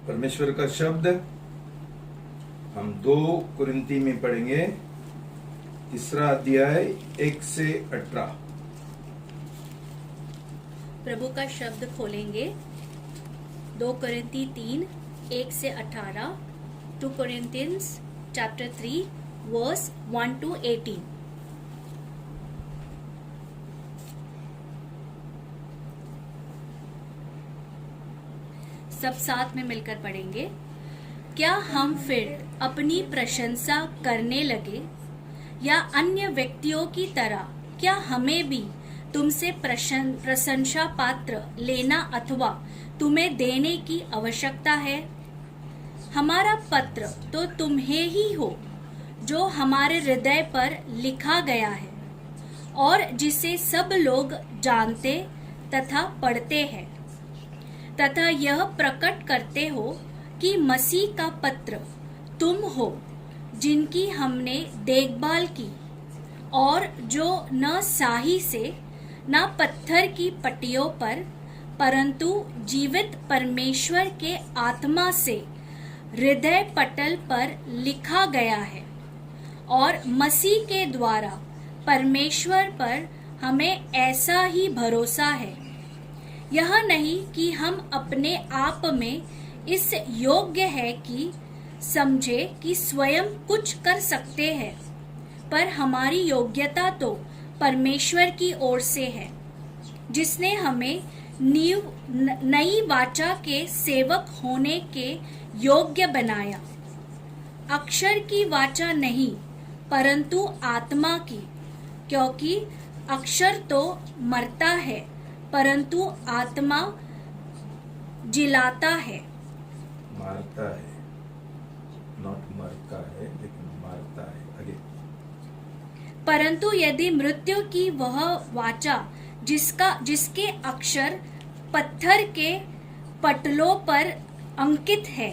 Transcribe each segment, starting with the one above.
परमेश्वर का शब्द हम 2 कुरिन्ती में पढ़ेंगे, 3 अध्याय 1 से 18। प्रभु का शब्द खोलेंगे 2 कुरिन्ती 3 1 से 18, 2 Corinthians chapter 3 verse 1 to 18। सब साथ में मिलकर पढ़ेंगे। क्या हम फिर अपनी प्रशंसा करने लगे, या अन्य व्यक्तियों की तरह क्या हमें भी तुमसे प्रशंसा पात्र लेना अथवा तुम्हें देने की आवश्यकता है? हमारा पत्र तो तुम्हें ही हो, जो हमारे हृदय पर लिखा गया है और जिसे सब लोग जानते तथा पढ़ते हैं, तथा यह प्रकट करते हो कि मसीह का पत्र तुम हो, जिनकी हमने देखभाल की, और जो न साही से न पत्थर की पट्टियों पर, परंतु जीवित परमेश्वर के आत्मा से हृदय पटल पर लिखा गया है। और मसीह के द्वारा परमेश्वर पर हमें ऐसा ही भरोसा है, यह नहीं कि हम अपने आप में इस योग्य है कि समझे कि स्वयं कुछ कर सकते हैं, पर हमारी योग्यता तो परमेश्वर की ओर से है, जिसने हमें नई वाचा के सेवक होने के योग्य बनाया, अक्षर की वाचा नहीं परंतु आत्मा की, क्योंकि अक्षर तो मरता है परंतु आत्मा जिलाता है, मारता है, नॉट मरता है लेकिन मारता है। आगे। परंतु यदि मृत्यु की वह वाचा जिसके अक्षर पत्थर के पटलों पर अंकित है,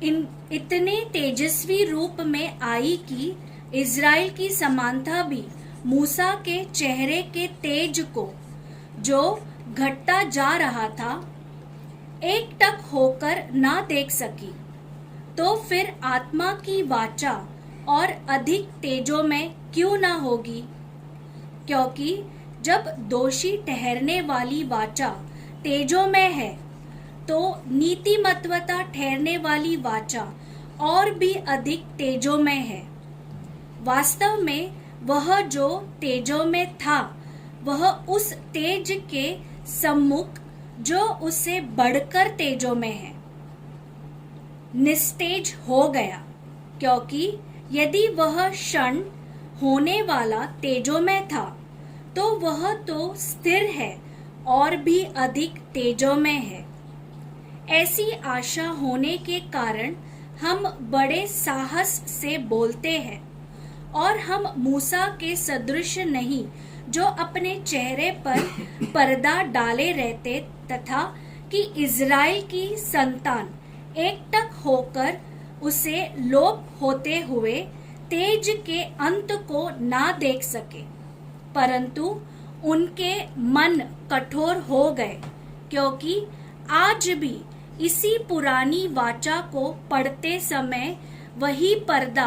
इतने तेजस्वी रूप में आई कि इज़राइल की समानता भी मूसा के चेहरे के तेज को, जो घटता जा रहा था, एकटक होकर ना देख सकी, तो फिर आत्मा की वाचा और अधिक तेजों में क्यों ना होगी? क्योंकि जब दोषी ठहरने वाली वाचा तेजों में है, तो नीतिमत्वता ठहरने वाली वाचा और भी अधिक तेजों में है। वास्तव में वह जो तेजों में था, वह उस तेज के सम्मुख जो उससे बढ़कर तेजों में है, निस्तेज हो गया, क्योंकि यदि वह क्षण होने वाला तेजों में था, तो वह तो स्थिर है और भी अधिक तेजों में है। ऐसी आशा होने के कारण हम बड़े साहस से बोलते हैं, और हम मूसा के सदृश नहीं, जो अपने चेहरे पर पर्दा डाले रहते, तथा कि इज़राइल की संतान एकटक होकर उसे लोप होते हुए तेज के अंत को ना देख सके, परंतु उनके मन कठोर हो गए, क्योंकि आज भी इसी पुरानी वाचा को पढ़ते समय वही पर्दा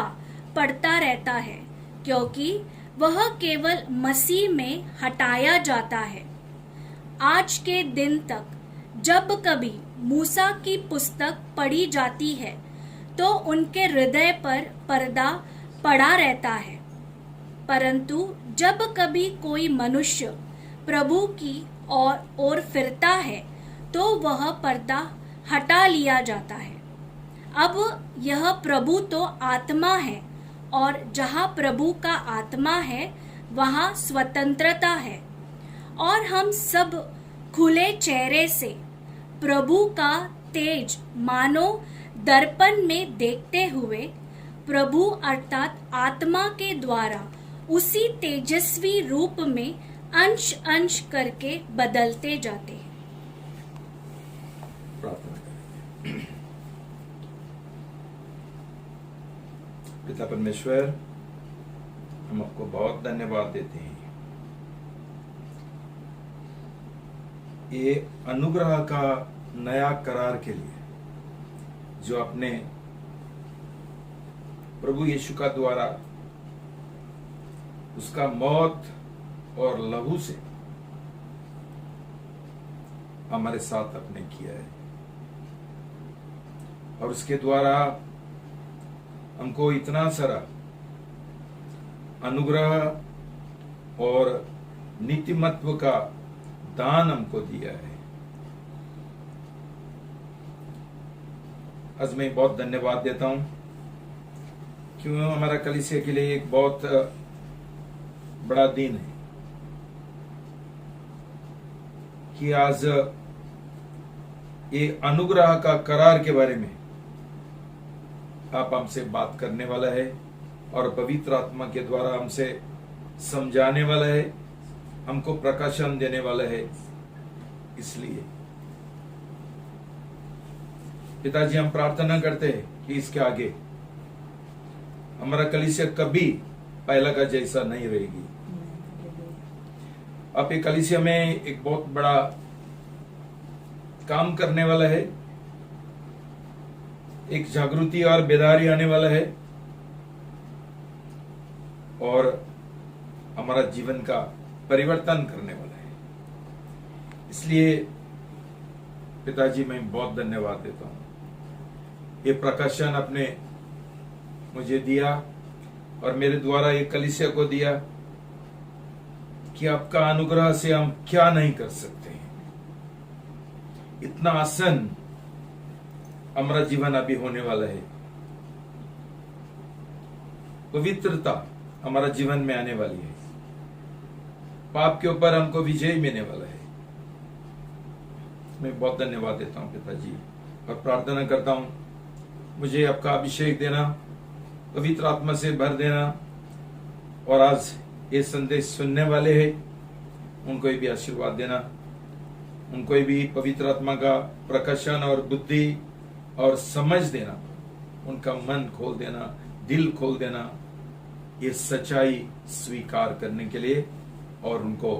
पड़ता रहता है, क्योंकि वह केवल मसीह में हटाया जाता है। आज के दिन तक जब कभी मूसा की पुस्तक पढ़ी जाती है, तो उनके हृदय पर पर्दा पड़ा रहता है, परंतु जब कभी कोई मनुष्य प्रभु की ओर फिरता है, तो वह पर्दा हटा लिया जाता है। अब यह प्रभु तो आत्मा है, और जहाँ प्रभु का आत्मा है, वहाँ स्वतंत्रता है, और हम सब खुले चेहरे से प्रभु का तेज मानो दर्पण में देखते हुए, प्रभु अर्थात आत्मा के द्वारा उसी तेजस्वी रूप में अंश अंश करके बदलते जाते हैं। प्रार्थना करेंगे। पिता परमेश्वर, हम आपको बहुत धन्यवाद देते हैं। ये अनुग्रह का नया करार के लिए जो अपने प्रभु यीशु का द्वारा उसका मौत और लहू से हमारे साथ अपने किया है, और उसके द्वारा हमको इतना सारा अनुग्रह और नीतिमत्व का दान हमको दिया है। आज मैं बहुत धन्यवाद देता हूं क्यों हमारा कलीसिया के लिए एक बहुत बड़ा दिन है कि आज ये अनुग्रह का करार के बारे में आप हमसे बात करने वाला है और पवित्र आत्मा के द्वारा हमसे समझाने वाला है, हमको प्रकाशन देने वाला है। इसलिए पिताजी हम प्रार्थना करते हैं कि इसके आगे हमारा कलीसिया कभी पहला का जैसा नहीं रहेगी। आप ये कलीसिया में एक बहुत बड़ा काम करने वाला है, एक जागृति और बेदारी आने वाला है और हमारा जीवन का परिवर्तन करने वाला है। इसलिए पिताजी मैं बहुत धन्यवाद देता हूं। ये प्रकाशन आपने मुझे दिया और मेरे द्वारा ये कलीसिया को दिया कि आपका अनुग्रह से हम क्या नहीं कर सकते हैं। इतना आसान हमारा जीवन अभी होने वाला है। पवित्रता हमारा जीवन में आने वाली है, पाप के ऊपर हमको विजय मिलने वाला है। मैं बहुत धन्यवाद देता हूं पिताजी और प्रार्थना करता हूं मुझे आपका अभिषेक देना, पवित्र आत्मा से भर देना, और आज ये संदेश सुनने वाले हैं उनको भी आशीर्वाद देना, उनको भी पवित्र आत्मा का प्रकाशन और बुद्धि और समझ देना, उनका मन खोल देना, दिल खोल देना, ये सच्चाई स्वीकार करने के लिए और उनको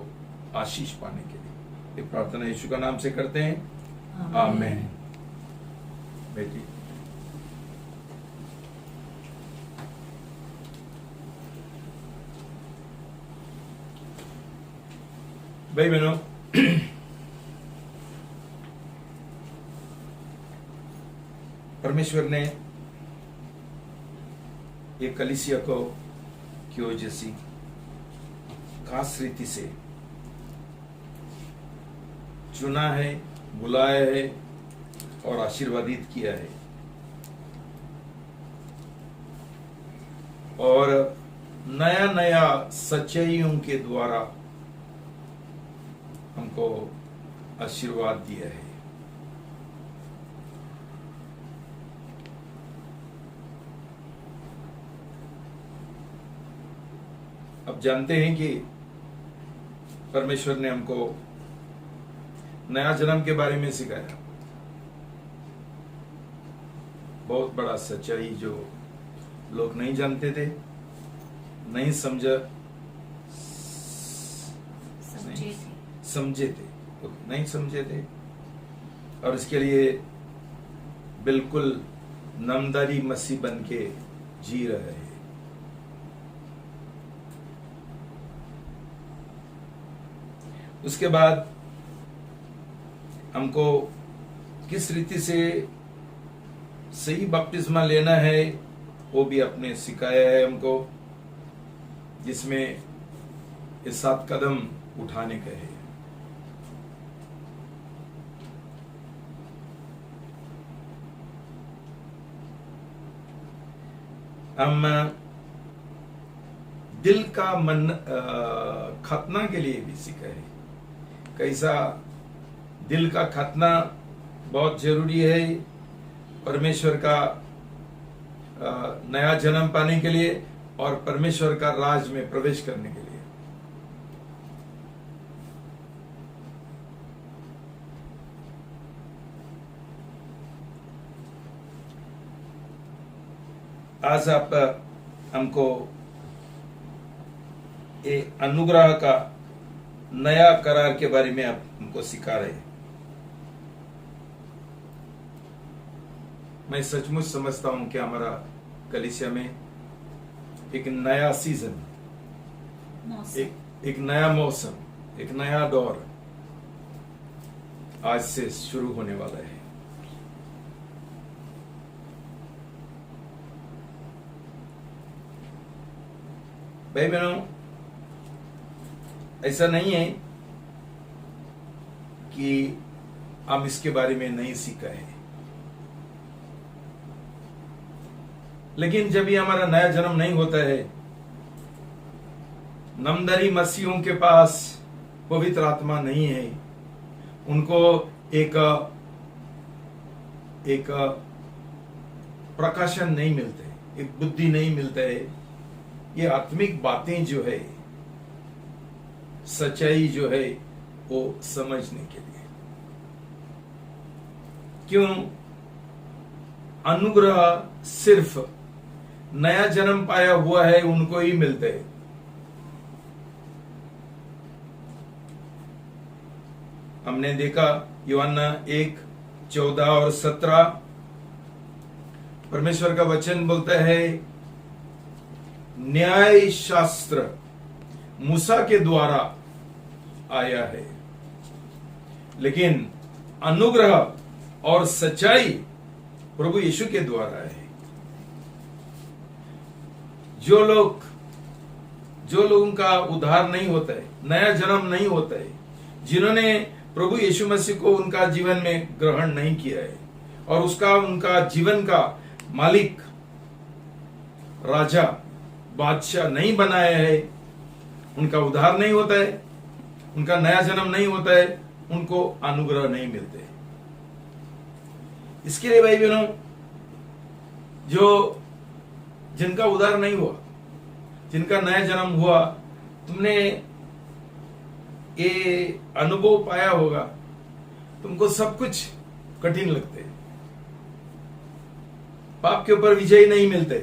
आशीष पाने के लिए। ये प्रार्थना यीशु का नाम से करते हैं, आमीन। बेटी भाई बहनों, परमेश्वर ने ये कलीसिया को क्यों जैसी खास रीति से चुना है, बुलाया है और आशीर्वादित किया है, और नया नया सच्चाइयों के द्वारा हमको आशीर्वाद दिया है। अब जानते हैं कि परमेश्वर ने हमको नया जन्म के बारे में सिखाया, बहुत बड़ा सच्चाई जो लोग नहीं जानते थे, नहीं समझे थे, नहीं समझे थे, और इसके लिए बिल्कुल नामदारी मसीह बन के जी रहे हैं। उसके बाद हमको किस रीति से सही बपतिस्मा लेना है वो भी आपने सिखाया है हमको, जिसमें ये 7 कदम उठाने का है। हम दिल का मन खतना के लिए भी सीखा है, कैसा दिल का खतना बहुत जरूरी है परमेश्वर का नया जन्म पाने के लिए और परमेश्वर का राज में प्रवेश करने के लिए। आज आप हमको ये अनुग्रह का नया करार के बारे में आप हमको सिखा रहे हैं। मैं सचमुच समझता हूं कि हमारा कलीसिया में एक नया सीजन, एक नया मौसम, एक नया दौर आज से शुरू होने वाला है। भाई बहनों, ऐसा नहीं है कि हम इसके बारे में नहीं सीखा है, लेकिन जब ये हमारा नया जन्म नहीं होता है, नमदरी मसीहों के पास पवित्र आत्मा नहीं है, उनको एक प्रकाशन नहीं मिलते, एक बुद्धि नहीं मिलता है, ये आत्मिक बातें जो है, सच्चाई जो है वो समझने के लिए। क्यों? अनुग्रह सिर्फ नया जन्म पाया हुआ है उनको ही मिलते है। हमने देखा यूहन्ना 1:14 और 17, परमेश्वर का वचन बोलता है न्याय शास्त्र मूसा के द्वारा आया है, लेकिन अनुग्रह और सच्चाई प्रभु यीशु के द्वारा है। जो लोगों का उद्धार नहीं होता है, नया जन्म नहीं होता है, जिन्होंने प्रभु यीशु मसीह को उनका जीवन में ग्रहण नहीं किया है और उनका जीवन का मालिक, राजा, बादशाह नहीं बनाया है, उनका उद्धार नहीं होता है, उनका नया जन्म नहीं होता है, उनको अनुग्रह नहीं मिलते। इसके लिए भाई बहनों, जिनका उद्धार नहीं हुआ, जिनका नया जन्म हुआ, तुमने ये अनुभव पाया होगा, तुमको सब कुछ कठिन लगते, पाप के ऊपर विजय नहीं मिलते।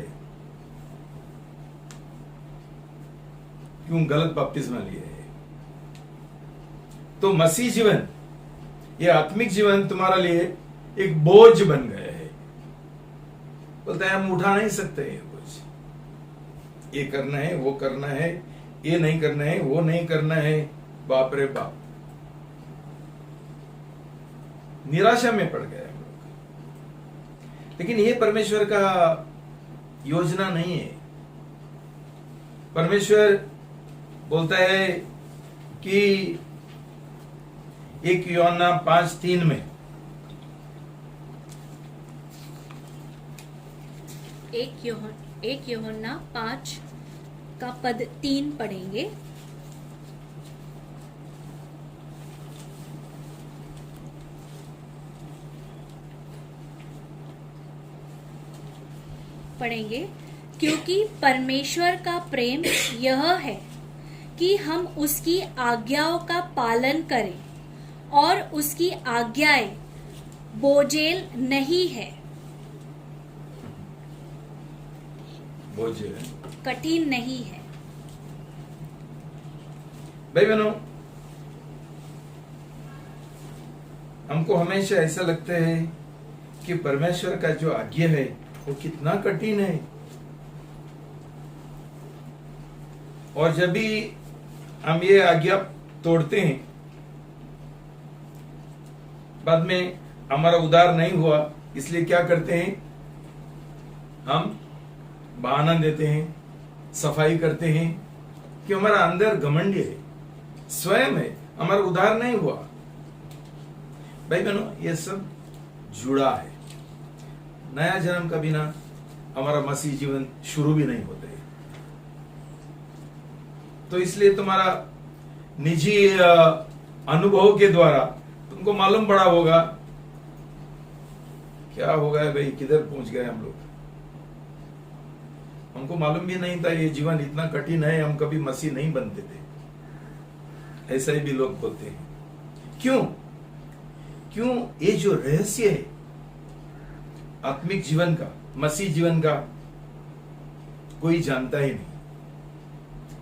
क्यों? गलत बपतिस्मा लिए है। तो मसीह जीवन, ये आत्मिक जीवन तुम्हारे लिए एक बोझ बन गया है। बोलता है हम उठा नहीं सकते ये बोझ, ये करना है, वो करना है, ये नहीं करना है, वो नहीं करना है। बाप रे बाप, निराशा में पड़ गए हम लोग। लेकिन ये परमेश्वर का योजना नहीं है। परमेश्वर बोलता है कि 1 यूहन्ना 5:3 में, 1 यूहन्ना 5 का पद 3 पढ़ेंगे। क्योंकि परमेश्वर का प्रेम यह है कि हम उसकी आज्ञाओं का पालन करें, और उसकी आज्ञाएं बोझेल नहीं है, कठिन नहीं है। भाई बहनों, हमको हमेशा ऐसा लगता है कि परमेश्वर का जो आज्ञा है वो कितना कठिन है, और जब भी हम ये आज्ञा तोड़ते हैं, बाद में हमारा उद्धार नहीं हुआ, इसलिए क्या करते हैं? हम बहाना देते हैं, सफाई करते हैं कि हमारा अंदर घमंड है, स्वयं है, हमारा उद्धार नहीं हुआ। भाई बहनों, ये सब जुड़ा है। नया जन्म का बिना हमारा मसीह जीवन शुरू भी नहीं होता है। तो इसलिए तुम्हारा निजी अनुभव के द्वारा तुमको मालूम पड़ा होगा क्या होगा भाई, किधर पहुंच गए हम लोग। हमको मालूम भी नहीं था ये जीवन इतना कठिन है, हम कभी मसीह नहीं बनते थे। ऐसा ही भी लोग बोलते हैं। क्यों? ये जो रहस्य है आत्मिक जीवन का, मसीह जीवन का, कोई जानता ही नहीं।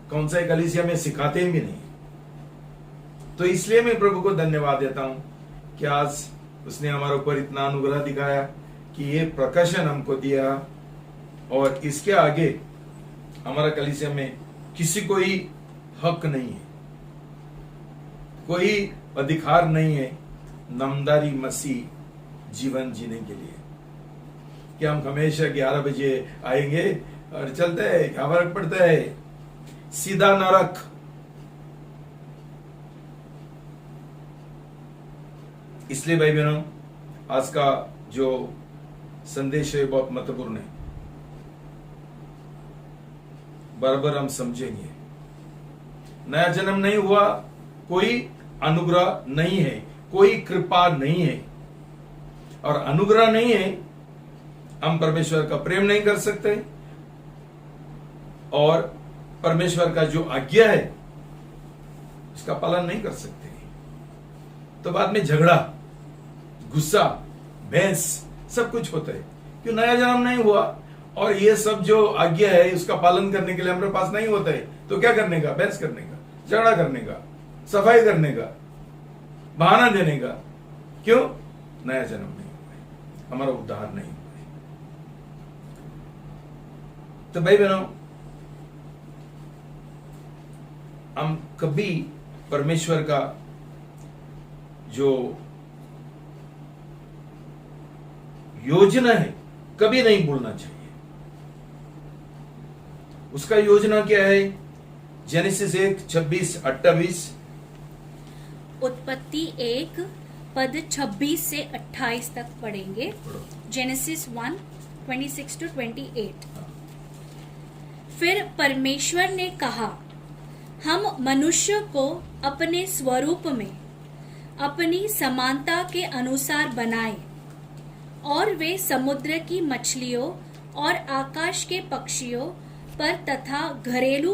कौन सा कलीसिया में सिखाते भी नहीं। तो इसलिए मैं प्रभु को धन्यवाद देता हूं कि आज उसने हमारे ऊपर इतना अनुग्रह दिखाया कि ये प्रकाशन हमको दिया, और इसके आगे हमारा कलीसिया में किसी को ही हक नहीं है, कोई अधिकार नहीं है नामधारी मसीह जीवन जीने के लिए, कि हम हमेशा 11 बजे आएंगे और चलते हैं, क्या फर्क पड़ता है, सीधा नरक। इसलिए भाई बहनों, आज का जो संदेश है बहुत महत्वपूर्ण है, बराबर हम समझेंगे। नया जन्म नहीं हुआ, कोई अनुग्रह नहीं है, कोई कृपा नहीं है, और अनुग्रह नहीं है, हम परमेश्वर का प्रेम नहीं कर सकते, और परमेश्वर का जो आज्ञा है उसका पालन नहीं कर सकते। तो बाद में झगड़ा, गुस्सा, बहस सब कुछ होता है, क्यों? नया जन्म नहीं हुआ, और ये सब जो आज्ञा है उसका पालन करने के लिए हमारे पास नहीं होता है। तो क्या करने का? बहस करने का, झगड़ा करने का, सफाई करने का, बहाना देने का। क्यों? नया जन्म नहीं हुआ है, हमारा उद्धार नहीं हुआ है। तो भाई बहनों, हम कभी परमेश्वर का जो योजना है कभी नहीं भूलना चाहिए। उसका योजना क्या है? जेनेसिस 1:26-28, उत्पत्ति 1 पद 26 से 28 तक पढ़ेंगे। जेनेसिस 1:26-28। फिर परमेश्वर ने कहा, हम मनुष्य को अपने स्वरूप में, अपनी समानता के अनुसार बनाएं, और वे समुद्र की मछलियों और आकाश के पक्षियों पर तथा घरेलू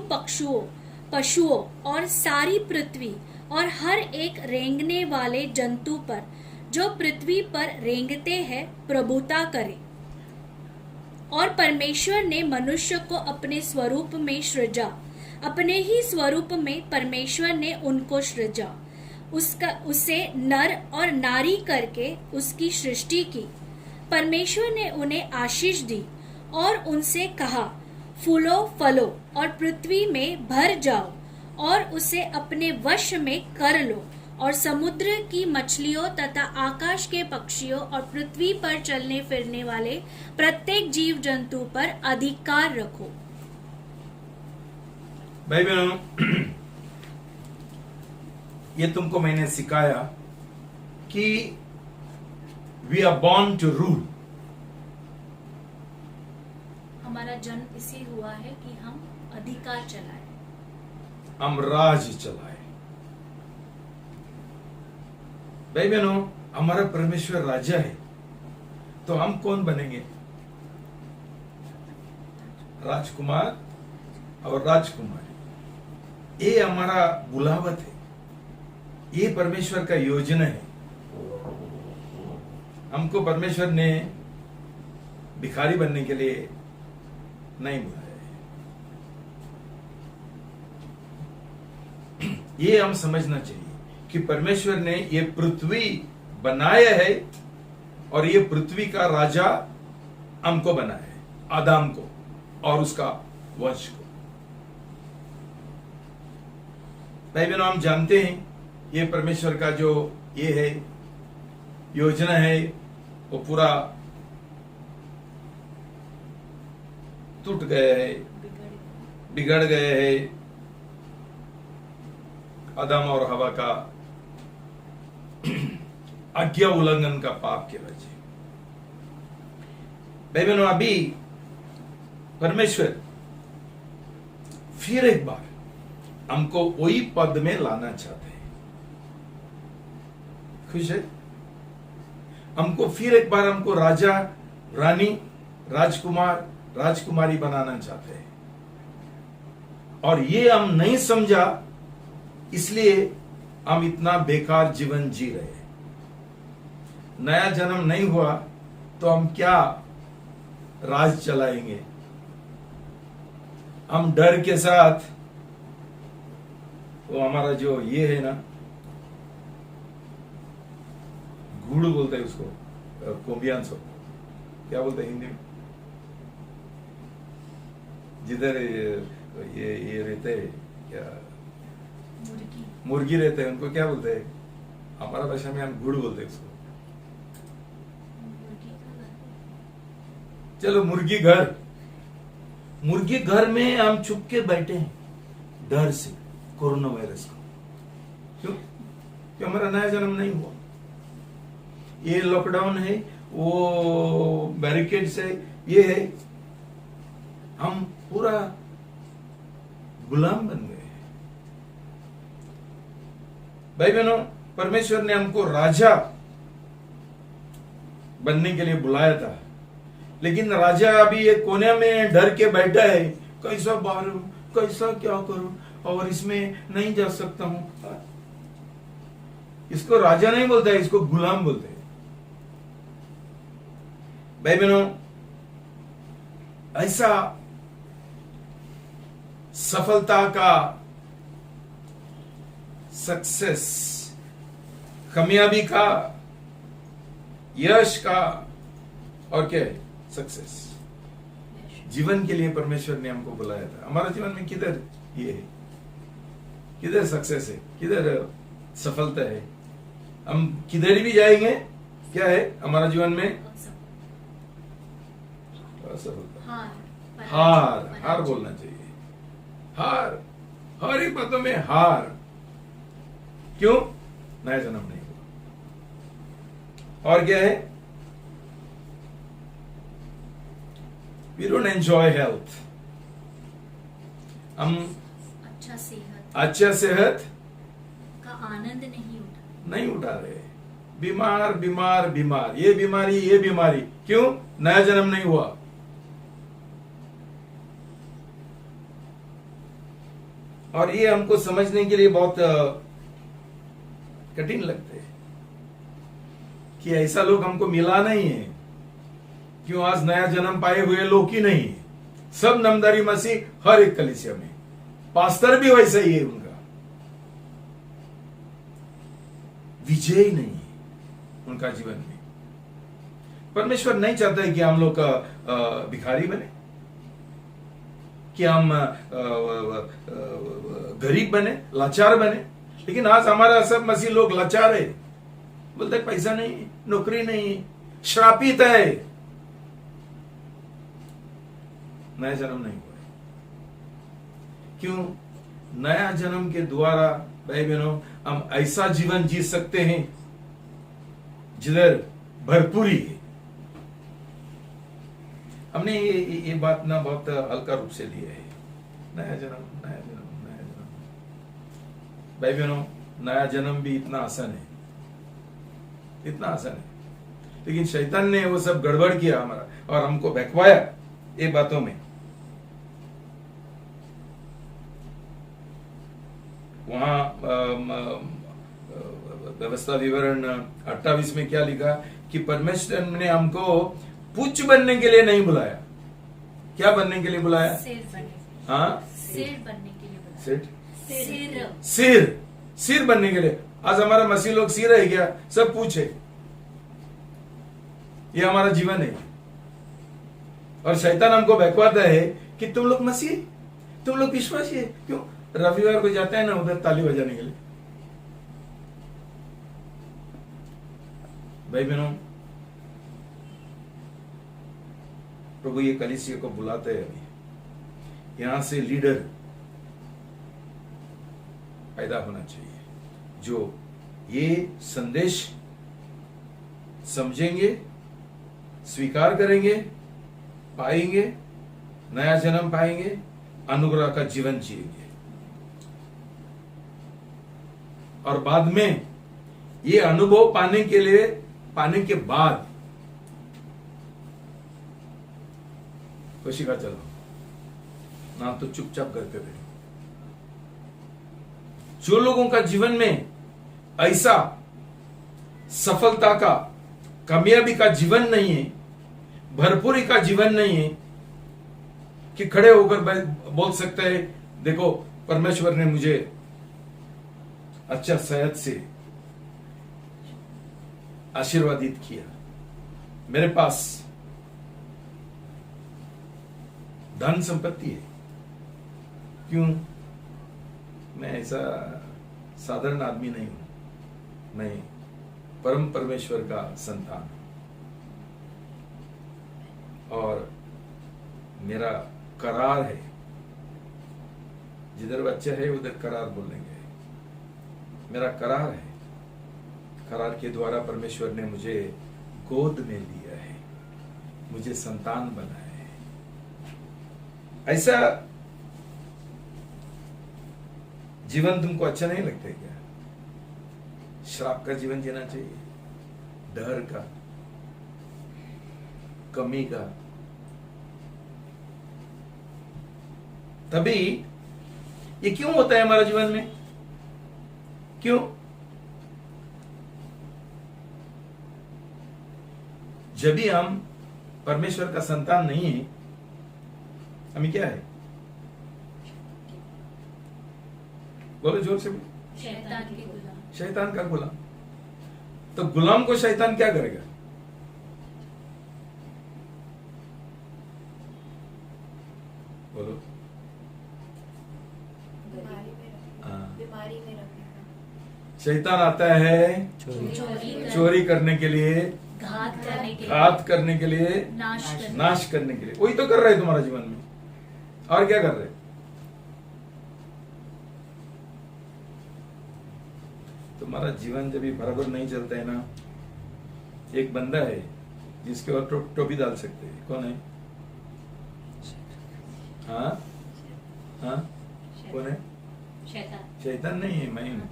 पशुओं और सारी पृथ्वी और हर एक रेंगने वाले जंतु पर जो पृथ्वी पर रेंगते हैं प्रभुता करें। और परमेश्वर ने मनुष्य को अपने स्वरूप में सृजा, अपने ही स्वरूप में परमेश्वर ने उनको सृजा, उसे नर और नारी करके उसकी सृष्टि की। परमेश्वर ने उन्हें आशीष दी और उनसे कहा, फूलो फलो और पृथ्वी में भर जाओ और उसे अपने वश में कर लो, और समुद्र की मछलियों तथा आकाश के पक्षियों और पृथ्वी पर चलने फिरने वाले प्रत्येक जीव जंतु पर अधिकार रखो। भाई बहनों, ये तुमको मैंने सिखाया कि we are born to rule. हमारा जन्म इसी हुआ है कि हम अधिकार चलाएं, हम राज चलाएं। भाई बहनों, हमारा परमेश्वर राजा है, तो हम कौन बनेंगे? राजकुमार और राजकुमारी। ये हमारा बुलावट है, ये परमेश्वर का योजना है। हमको परमेश्वर ने भिखारी बनने के लिए नहीं बुलाया है। ये हम समझना चाहिए कि परमेश्वर ने ये पृथ्वी बनाया है, और ये पृथ्वी का राजा हमको बनाया है, आदम को और उसका वंश को। भाई बहनों, हम जानते हैं ये परमेश्वर का जो ये है योजना है, वो पूरा टूट गया है, बिगड़ गए है आदम और हवा का आज्ञा उल्लंघन का पाप की वजह। भाई बहनों, अभी परमेश्वर फिर एक बार हमको वही पद में लाना चाहते हैं। खुश है? हमको फिर एक बार हमको राजा, रानी, राजकुमार, राजकुमारी बनाना चाहते हैं, और ये हम नहीं समझा, इसलिए हम इतना बेकार जीवन जी रहे हैं। नया जन्म नहीं हुआ तो हम क्या राज चलाएंगे? हम डर के साथ, वो हमारा जो ये है ना, गूढ़ बोलते हैं उसको, कोम्बियांसो, क्या बोलते हैं हिंदी में, जिधर ये रहते हैं, क्या मुर्गी रहते हैं, उनको क्या बोलते हैं? हमारा भाषा में हम गुड़ बोलते हैं उसको। चलो मुर्गी घर, मुर्गी घर में हम छुप के बैठे हैं डर से, कोरोना वायरस को। क्यों? क्यों? हमारा नया जन्म नहीं हुआ। ये लॉकडाउन है, वो बैरिकेड्स है, ये है, हम पूरा गुलाम बन गए। भाई बहनों, परमेश्वर ने हमको राजा बनने के लिए बुलाया था, लेकिन राजा अभी एक कोने में डर के बैठा है, कैसा बाहर हूं, कैसा क्या करूं, और इसमें नहीं जा सकता हूं। इसको राजा नहीं बोलता है, इसको गुलाम बोलते हैं। भाई बहनों, ऐसा सफलता का, सक्सेस, कामयाबी का, यश का, और क्या है? सक्सेस, जीवन के लिए परमेश्वर ने हमको बुलाया था। हमारा जीवन में किधर ये है, किधर सक्सेस है, किधर सफलता है? हम किधर भी जाएंगे, क्या है हमारा जीवन में? असफलता, हार, हार बोलना चाहिए। हार, हर एक बातों में हार। क्यों? नया जन्म नहीं हुआ। और क्या है? We don't enjoy health. हम अच्छा सेहत का आनंद नहीं उठा रहे। बीमार बीमार बीमार, ये बीमारी ये बीमारी। क्यों? नया जन्म नहीं हुआ। और ये हमको समझने के लिए बहुत कठिन लगते हैं कि ऐसा लोग हमको मिला नहीं है। क्यों? आज नया जन्म पाए हुए लोग ही नहीं, सब नामधारी मसीह हर एक कलीसिया में, पास्टर भी वैसा ही है, उनका विजय ही नहीं है उनका जीवन में। परमेश्वर नहीं चाहता है कि हम लोग भिखारी बने, कि हम गरीब बने, लाचार बने। लेकिन आज हमारा सब मसीह लोग लाचार है, बोलते पैसा नहीं, नौकरी नहीं, श्रापित है, नया जन्म नहीं हुआ। क्यों? नया जन्म के द्वारा भाई बहनों हम ऐसा जीवन जी सकते हैं जिधर भरपूरी है। हमने ये बात ना बहुत हल्का रूप से लिया है। नया जन्म, नया जन्म, नया जन्म। भाई बहनों, नया जन्म भी इतना आसान है, इतना आसान है, लेकिन शैतान ने वो सब गड़बड़ किया हमारा और हमको बहकवाया ये बातों में। वहां व्यवस्था विवरण 28 में क्या लिखा कि परमेश्वर ने हमको पुच्छ बनने के लिए नहीं बुलाया। क्या बनने के लिए बुलाया? हाँ, सिर बनने के लिए बुलाया। सिर बनने के लिए। आज हमारा मसीह लोग सिर है क्या? सब पूछे। ये हमारा जीवन है और शैतान हमको बहकवाता है कि तुम लोग मसीह, तुम लोग विश्वासी है। क्यों? रविवार को जाते हैं ना उधर ताली बजाने के लिए। भाई बहनों, प्रभु ये कलीसिया को बुलाते हैं, अभी यहां से लीडर पैदा होना चाहिए जो ये संदेश समझेंगे, स्वीकार करेंगे, पाएंगे, नया जन्म पाएंगे, अनुग्रह का जीवन जिएंगे और बाद में ये अनुभव पाने के बाद खुशी का चलो ना तो चुपचाप करते रहे। जो लोगों का जीवन में ऐसा सफलता का, कामयाबी का जीवन नहीं है, भरपूरी का जीवन नहीं है कि खड़े होकर बोल सकते हैं देखो परमेश्वर ने मुझे अच्छा सेहत से, आशीर्वादित किया। मेरे पास धन संपत्ति है। क्यों? मैं ऐसा साधारण आदमी नहीं हूं, मैं परम परमेश्वर का संतान हूं और मेरा करार है। जिधर बच्चा है उधर करार बोलेंगे। मेरा करार है। करार के द्वारा परमेश्वर ने मुझे गोद में लिया है, मुझे संतान बनाया है। ऐसा जीवन तुमको अच्छा नहीं लगता क्या? श्राप का जीवन जीना चाहिए, डर का, कमी का। तभी ये क्यों होता है हमारे जीवन में? क्यों? जब भी हम परमेश्वर का संतान नहीं है, हमें क्या है? बोलो जोर से बोलो। शैतान के गुलाम। शैतान का गुलाम। तो गुलाम को शैतान क्या करेगा? बोलो। बीमारी में रखेगा। शैतान आता है चोरी करने के लिए, घात करने के लिए, नाश करने के लिए। वही तो कर रहा है तुम्हारा जीवन में। और क्या कर रहे? तुम्हारा जीवन जब भी बराबर नहीं चलता है ना, एक बंदा है जिसके ऊपर टोपी डाल सकते हैं। कौन है? हाँ हाँ, कौन है? शैतान नहीं है, मैं हूं।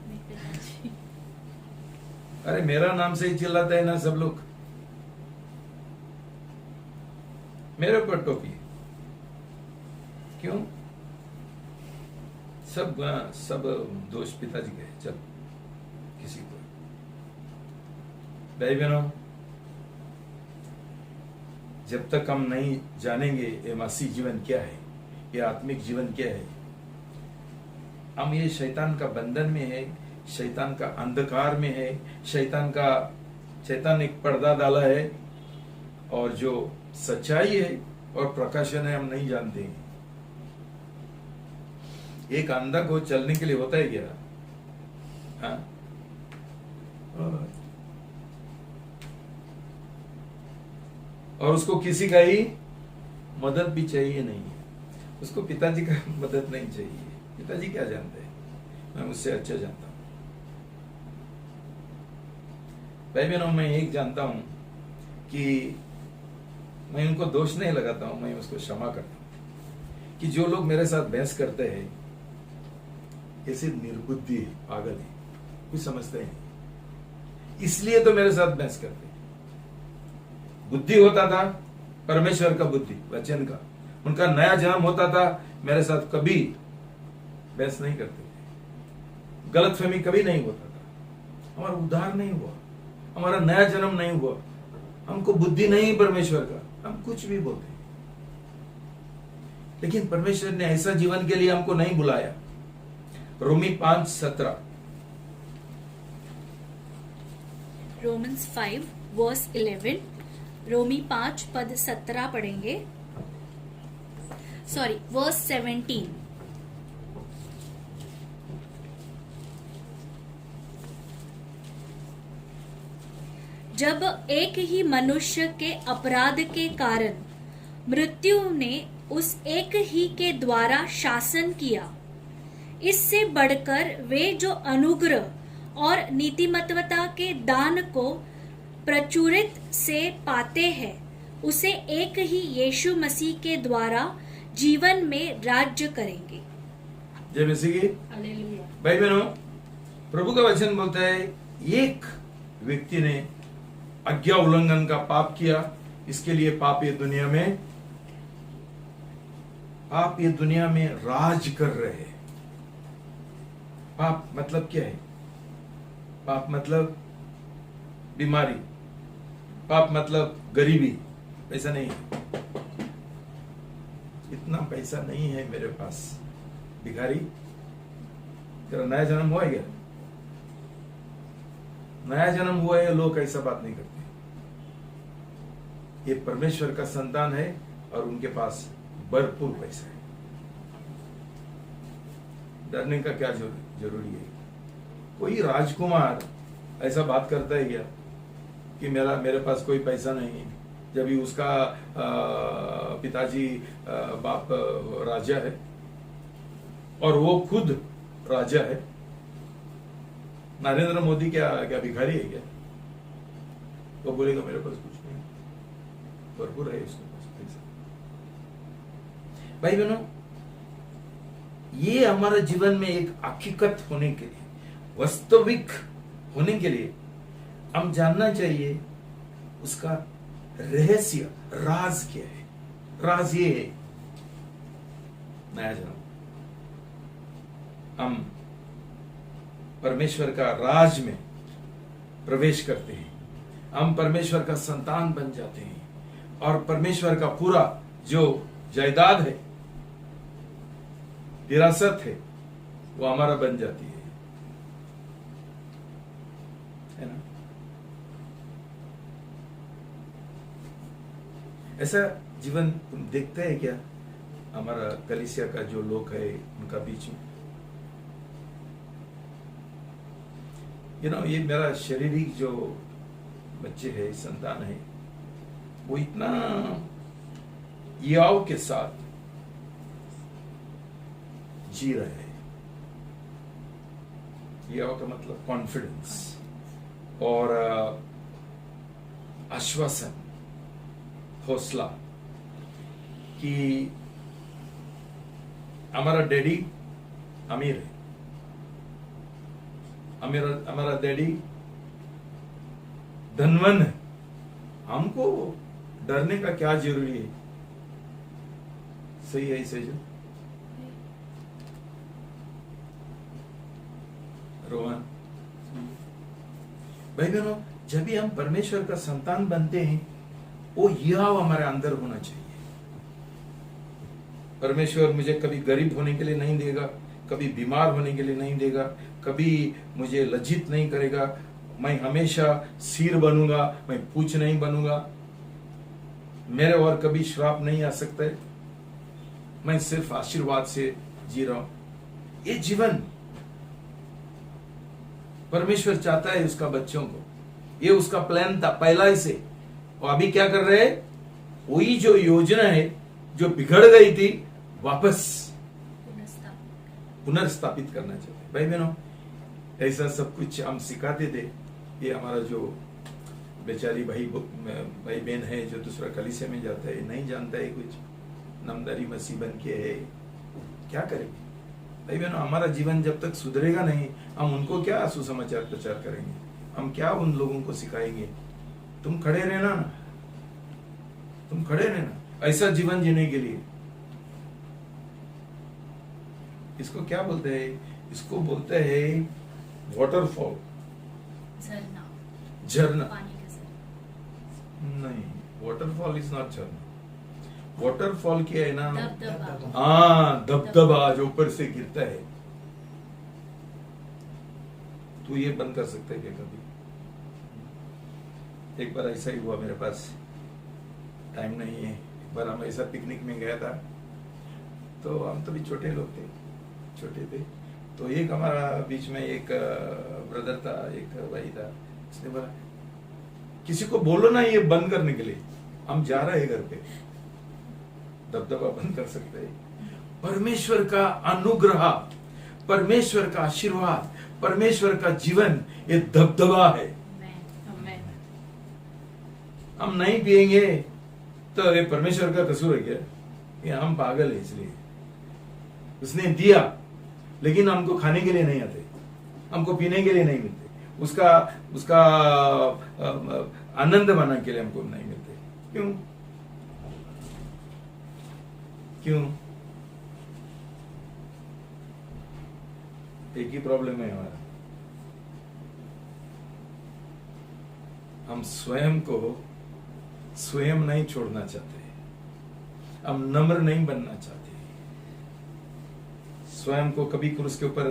अरे मेरा नाम से ही चिल्लाता है ना सब लोग, मेरे ऊपर टोपी। क्यों? सब दोष पिताजी के। चल किसी को, भाई बहनों, जब तक हम नहीं जानेंगे ये मसीह जीवन क्या है, ये आत्मिक जीवन क्या है, हम ये शैतान का बंधन में है, शैतान का अंधकार में है, शैतान एक पर्दा डाला है और जो सच्चाई है और प्रकाशन है हम नहीं जानते हैं। एक अंधा को चलने के लिए होता है क्या? हाँ? और उसको किसी का ही मदद भी चाहिए नहीं है, उसको पिताजी का मदद नहीं चाहिए। पिताजी क्या जानते हैं? मैं उससे अच्छा जानता हूं। भाई बहनों, मैं एक जानता हूं कि मैं उनको दोष नहीं लगाता हूं, मैं उसको क्षमा करता हूं कि जो लोग मेरे साथ बहस करते हैं ऐसे निर्बुद्धि है, पागल है, कुछ समझते नहीं, इसलिए तो मेरे साथ बहस करते हैं। बुद्धि होता था परमेश्वर का बुद्धि, वचन का, उनका नया जन्म होता था, मेरे साथ कभी बहस नहीं करते थे, गलतफहमी कभी नहीं होता था, हमारा उद्धार नहीं हुआ, हमारा नया जन्म नहीं हुआ, हमको बुद्धि नहीं परमेश्वर का, हम कुछ भी बोलते हैं। लेकिन परमेश्वर ने ऐसा जीवन के लिए हमको नहीं बुलाया। रोमी 5:17, रोमन्स 5 वर्स 11, रोमी 5 पद 17 पढ़ेंगे। Sorry, verse 17। जब एक ही मनुष्य के अपराध के कारण मृत्यु ने उस एक ही के द्वारा शासन किया, इससे बढ़कर वे जो अनुग्रह और नीतिमत्वता के दान को प्रचुरित से पाते हैं, उसे एक ही यीशु मसीह के द्वारा जीवन में राज्य करेंगे। जय मसीह की। भाई बहनों, प्रभु का वचन बोलता है एक व्यक्ति ने आज्ञा उल्लंघन का पाप किया, इसके लिए पाप ये दुनिया में राज कर रहे हैं। पाप मतलब क्या है? पाप मतलब बीमारी, पाप मतलब गरीबी। पैसा नहीं है, इतना पैसा नहीं है मेरे पास, भिखारी। तेरा नया जन्म हुआ है क्या? नया जन्म हुआ है, लोग ऐसा बात नहीं करते। ये परमेश्वर का संतान है और उनके पास भरपूर पैसा है। डरने का क्या जरूरी है? कोई राजकुमार ऐसा बात करता है क्या कि मेरे पास कोई पैसा नहीं है, जब भी उसका पिताजी बाप राजा है और वो खुद राजा है। नरेंद्र मोदी क्या भिखारी है क्या? वो बोलेगा मेरे पास कुछ नहीं, भरपूर है उसके पास पैसा। भाई बहनों, ये हमारे जीवन में एक हकीकत होने के लिए, वास्तविक होने के लिए हम जानना चाहिए उसका रहस्य, राज क्या है। राज ये है, नया जन्म। हम परमेश्वर का राज में प्रवेश करते हैं, हम परमेश्वर का संतान बन जाते हैं और परमेश्वर का पूरा जो जायदाद है, विरासत है, वो हमारा बन जाती है ना? ऐसा जीवन तुम देखते हैं क्या हमारा कलीसिया का जो लोग है उनका बीच में? ये मेरा शारीरिक जो बच्चे है, संतान है, वो इतना याव के साथ जी रहे हैं। याव का मतलब कॉन्फिडेंस और आश्वासन, हौसला कि हमारा डैडी अमीर है, हमारा डैडी धनवान है, हमको डरने का क्या जरूरी है? सही है इसे जो रोहन भाई बहनों, जब भी हम परमेश्वर का संतान बनते हैं, वो यह हमारे अंदर होना चाहिए। परमेश्वर मुझे कभी गरीब होने के लिए नहीं देगा, कभी बीमार होने के लिए नहीं देगा, कभी मुझे लज्जित नहीं करेगा। मैं हमेशा सिर बनूंगा, मैं पूछ नहीं बनूंगा। मेरे और कभी श्राप नहीं आ सकता है। मैं सिर्फ आशीर्वाद से जी रहा हूं। ये जीवन परमेश्वर चाहता है उसका बच्चों को। ये उसका प्लान था पहला ही से। और अभी क्या कर रहे हैं? वही जो योजना है जो बिगड़ गई थी, वापस पुनर्स्थापित करना चाहते। भाई बहनों, ऐसा सब कुछ हम सिखाते थे। ये हमारा जो बेचारी भाई बहन है जो दूसरा कलीसिया में जाता है, नहीं जानता है कुछ, नामदारी मसीह बन के है, क्या करेंगे? भाई बहनों, हमारा जीवन जब तक सुधरेगा नहीं, हम उनको क्या सुसमाचार प्रचार करेंगे? हम क्या उन लोगों को सिखाएंगे? तुम खड़े रहना ना, तुम खड़े रहना ऐसा जीवन जीने के लिए। इसको क्या बोलते हैं? इसको बोलते हैं वाटरफॉल, झरना। नहीं, वाटरफॉल इज नॉट झरना। वाटरफॉल क्या है ना? हाँ, दबदबा जो ऊपर से गिरता है। तू ये बंद कर सकता है क्या कभी? एक बार ऐसा ही हुआ, मेरे पास टाइम नहीं है। एक बार हम ऐसा पिकनिक में गया था, तो हम तो भी छोटे लोग थे, छोटे थे। तो एक हमारा बीच में एक ब्रदर था, एक भाई था। उसने बोला, किसी को बोलो ना ये बंद करने के लिए, हम जा रहे हैं घर पे। दबदबा बंद कर सकते हैं। परमेश्वर का अनुग्रह, परमेश्वर का आशीर्वाद, परमेश्वर का जीवन, ये दबदबा है। हम नहीं पिएंगे तो ये परमेश्वर का कसूर है क्या? ये हम पागल है इसलिए। उसने दिया, लेकिन हमको खाने के लिए नहीं आते, हमको पीने के लिए नहीं मिलते, उसका आनंद मानने के लिए हमको नहीं मिलते। क्यों? क्यों? एक ही प्रॉब्लम है हमारा, हम स्वयं को स्वयं नहीं छोड़ना चाहते, हम नम्र नहीं बनना चाहते। स्वयं को कभी क्रूस के ऊपर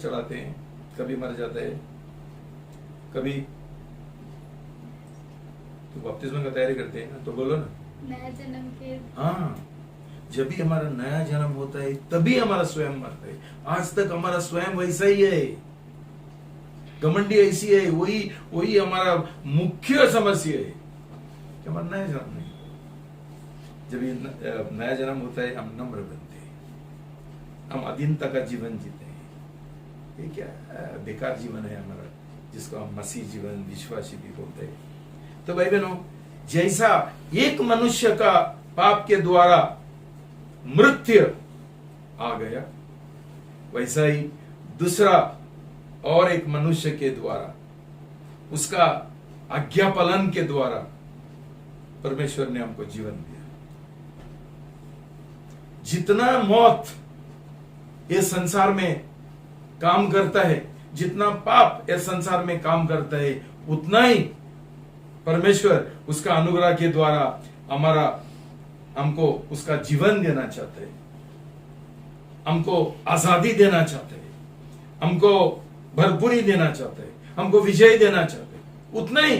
चढ़ाते हैं, कभी मर जाते हैं। कभी तो बपतिस्मा का तैयारी करते हैं ना, तो बोलो ना। नया जन्म के हाँ, जब भी हमारा नया जन्म होता है तभी हमारा स्वयं मरता है। आज तक हमारा स्वयं वैसा ही है, घमंडी ऐसी है, वही हमारा मुख्य समस्या है कि हमारा नया जन्म नहीं। जब ये नया जन्म होता है हम नम्र बनते हैं, हम अधीनता का जीवन जीते हैं। ये क्या बेकार जीवन है हमारा, जिसको हम मसीह जीवन, विश्वासी भी बोलते हैं। तो भाई बहनों, जैसा एक मनुष्य का पाप के द्वारा मृत्यु आ गया, वैसा ही दूसरा और एक मनुष्य के द्वारा, उसका आज्ञा पालन के द्वारा परमेश्वर ने हमको जीवन दिया। जितना मौत ये संसार में काम करता है, जितना पाप ये संसार में काम करता है, उतना ही परमेश्वर उसका अनुग्रह के द्वारा हमको उसका जीवन देना चाहते हैं, हमको आजादी देना चाहते हैं, हमको भरपूरी देना चाहते हैं, हमको विजय देना चाहते हैं। उतना ही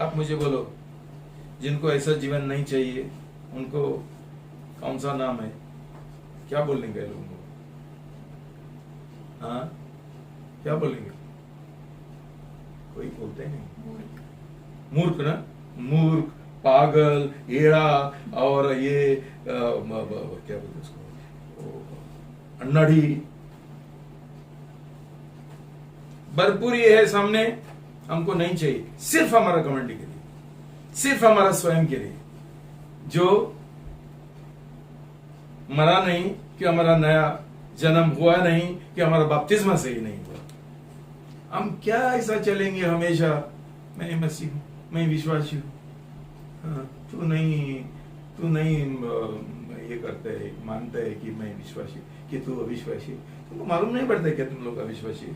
आप मुझे बोलो, जिनको ऐसा जीवन नहीं चाहिए उनको कौन सा नाम है, क्या बोलेंगे लोगों को? हाँ, क्या बोलेंगे? कोई बोलते नहीं, मूर्ख ना, मूर्ख, पागल, एड़ा, और ये क्या बोलते उसको, अन्नाड़ी, भरपूरी है सामने, हमको नहीं चाहिए। सिर्फ हमारा घमंडी के लिए, सिर्फ हमारा स्वयं के लिए, जो मरा नहीं, कि हमारा नया जन्म हुआ नहीं, कि हमारा बपतिस्मा से ही नहीं हुआ। हम क्या ऐसा चलेंगे हमेशा, मैं मसीह हूं, मैं विश्वासी हूं, हाँ, तू नहीं ये करते है, मानते है कि मैं विश्वासी, कि तू अविश्वासी। तुमको मालूम नहीं पड़ता क्या तुम लोग अविश्वासी है?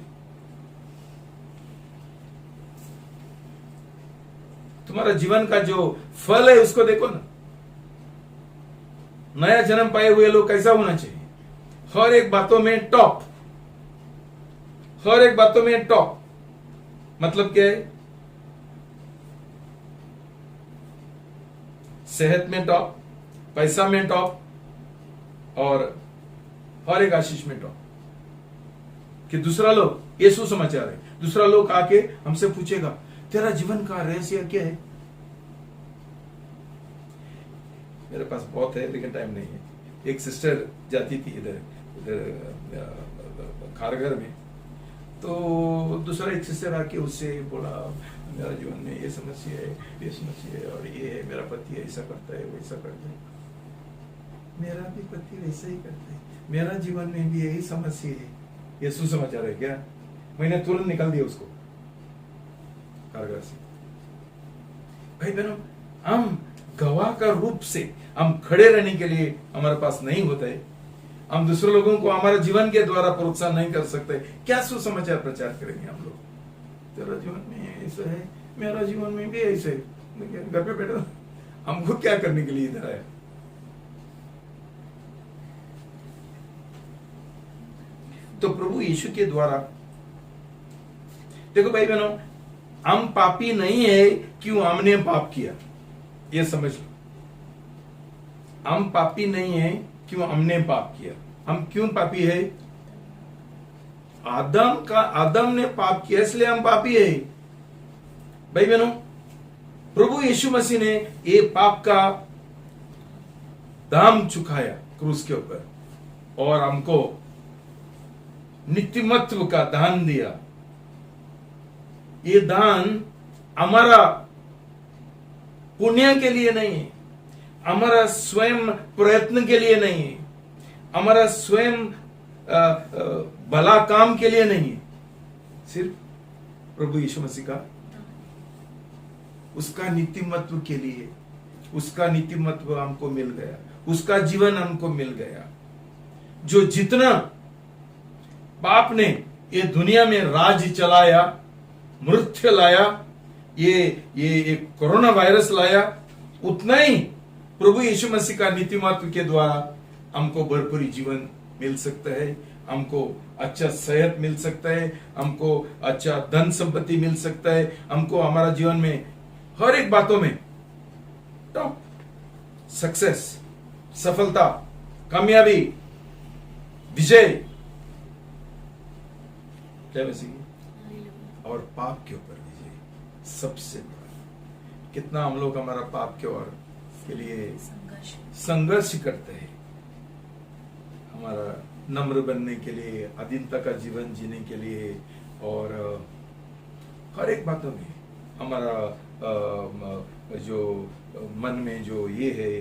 तुम्हारा जीवन का जो फल है उसको देखो ना। नया जन्म पाए हुए लोग कैसा होना चाहिए? हर एक बातों में टॉप, हर एक बातों में टॉप। मतलब क्या है? सेहत में टॉप, पैसा में टॉप, और हर एक आशीष में टॉप। कि दूसरा लोग, ये सुसमाचार है, दूसरा लोग आके हमसे पूछेगा तेरा जीवन का रहस्य क्या है? मेरे पास बहुत है लेकिन टाइम नहीं है। एक सिस्टर जाती थी इधर खारघर में, तो दूसरा एक सिस्टर आके उससे बोला मेरा जीवन में ये समस्या है, ये समस्या है, और ये है, मेरा पति ऐसा करता है, वैसा करता है। मेरा भी पति वैसा ही करता है, मेरा जीवन में भी यही समस्या है। ये सुसमाचार है क्या? मैंने तुरंत निकाल दिया उसको खारघर से। भाई बहनों, हम गवाह का रूप से हम खड़े रहने के लिए हमारे पास नहीं होता है। हम दूसरे लोगों को हमारे जीवन के द्वारा प्रोत्साहन नहीं कर सकते। क्या सुसमाचार प्रचार करेंगे हम लोग? तेरा जीवन में ऐसा है, मेरा जीवन में भी ऐसा है। घर पे बैठो, हमको क्या करने के लिए इधर आया? तो प्रभु यीशु के द्वारा, देखो भाई बहनों, हम पापी नहीं है क्यों हमने पाप किया, ये समझ लो। हम पापी नहीं है क्यों हमने पाप किया। हम क्यों पापी है? आदम ने पाप किया इसलिए हम पापी है। भाई बहनों, प्रभु यीशु मसीह ने ये पाप का दाम चुकाया क्रूस के ऊपर, और हमको नित्यमत्व का दान दिया। ये दान हमारा पुण्य के लिए नहीं है, हमारा स्वयं प्रयत्न के लिए नहीं है, हमारा स्वयं भला काम के लिए नहीं है। सिर्फ प्रभु यीशु मसीह का, उसका नित्यमत्व के लिए, उसका नित्यमत्व हमको मिल गया, उसका जीवन हमको मिल गया। जो जितना पाप ने ये दुनिया में राज चलाया, मृत्यु लाया, ये कोरोना वायरस लाया, उतना ही प्रभु यीशु मसीह का नीतिमत्व के द्वारा हमको भरपूरी जीवन मिल सकता है, हमको अच्छा सेहत मिल सकता है, हमको अच्छा धन संपत्ति मिल सकता है, हमको हमारा जीवन में हर एक बातों में टॉप सक्सेस, सफलता, कामयाबी, विजय क्या वैसे और पाप के ऊपर विजय सबसे बड़ा। कितना हम लोग हमारा पाप के और के लिए संघर्ष करते हैं, हमारा नम्र बनने के लिए, अधीनता का जीवन जीने के लिए, और हर एक बातों में हमारा जो मन में जो ये है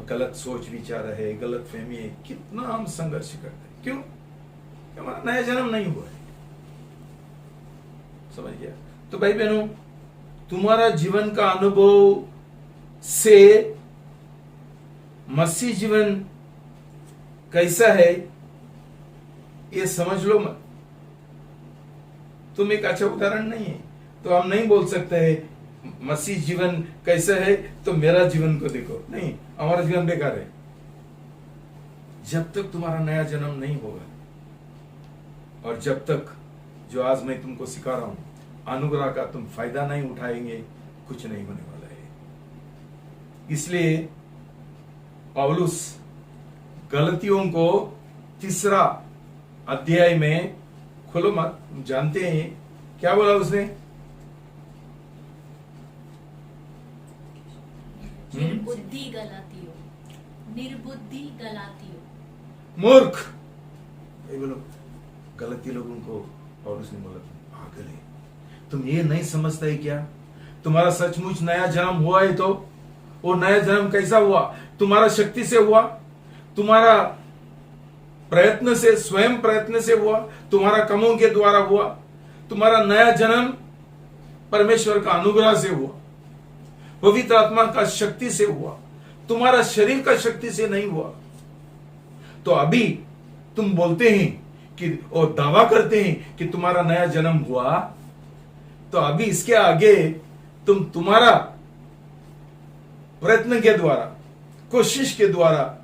गलत सोच विचार है, गलत फहमी है, कितना हम संघर्ष करते हैं। क्यों? हमारा नया जन्म नहीं हुआ है। समझ गया? तो भाई बहनों, तुम्हारा जीवन का अनुभव से मसीह जीवन कैसा है ये समझ लो मत। तुम एक अच्छा उदाहरण नहीं है, तो हम नहीं बोल सकते हैं मसीह जीवन कैसा है तो मेरा जीवन को देखो। नहीं, हमारा जीवन बेकार है। जब तक तुम्हारा नया जन्म नहीं होगा, और जब तक जो आज मैं तुमको सिखा रहा हूं अनुग्रह का तुम फायदा नहीं उठाएंगे, कुछ नहीं होने वाला है। इसलिए पौलुस गलतियों को 3 अध्याय में, खोलो मत, जानते हैं क्या बोला उसने? निर्बुद्धि गलातियों, निर्बुद्धि गलातियों, मूर्ख। ये बोलो, गलती लोगों को पौलुस ने बोला तुम पागल है, तुम ये नहीं समझता है क्या? तुम्हारा सचमुच नया जन्म हुआ है तो वो नया जन्म कैसा हुआ? तुम्हारा शक्ति से हुआ, तुम्हारा प्रयत्न से, स्वयं प्रयत्न से हुआ, तुम्हारा कमों के द्वारा हुआ। तुम्हारा नया जन्म परमेश्वर का अनुग्रह से हुआ, पवित्र आत्मा का शक्ति से हुआ, तुम्हारा शरीर का शक्ति से नहीं हुआ। तो अभी तुम बोलते हैं कि, और दावा करते हैं कि तुम्हारा नया जन्म हुआ, तो अभी इसके आगे तुम तुम्हारा प्रयत्न के द्वारा, कोशिश के द्वारा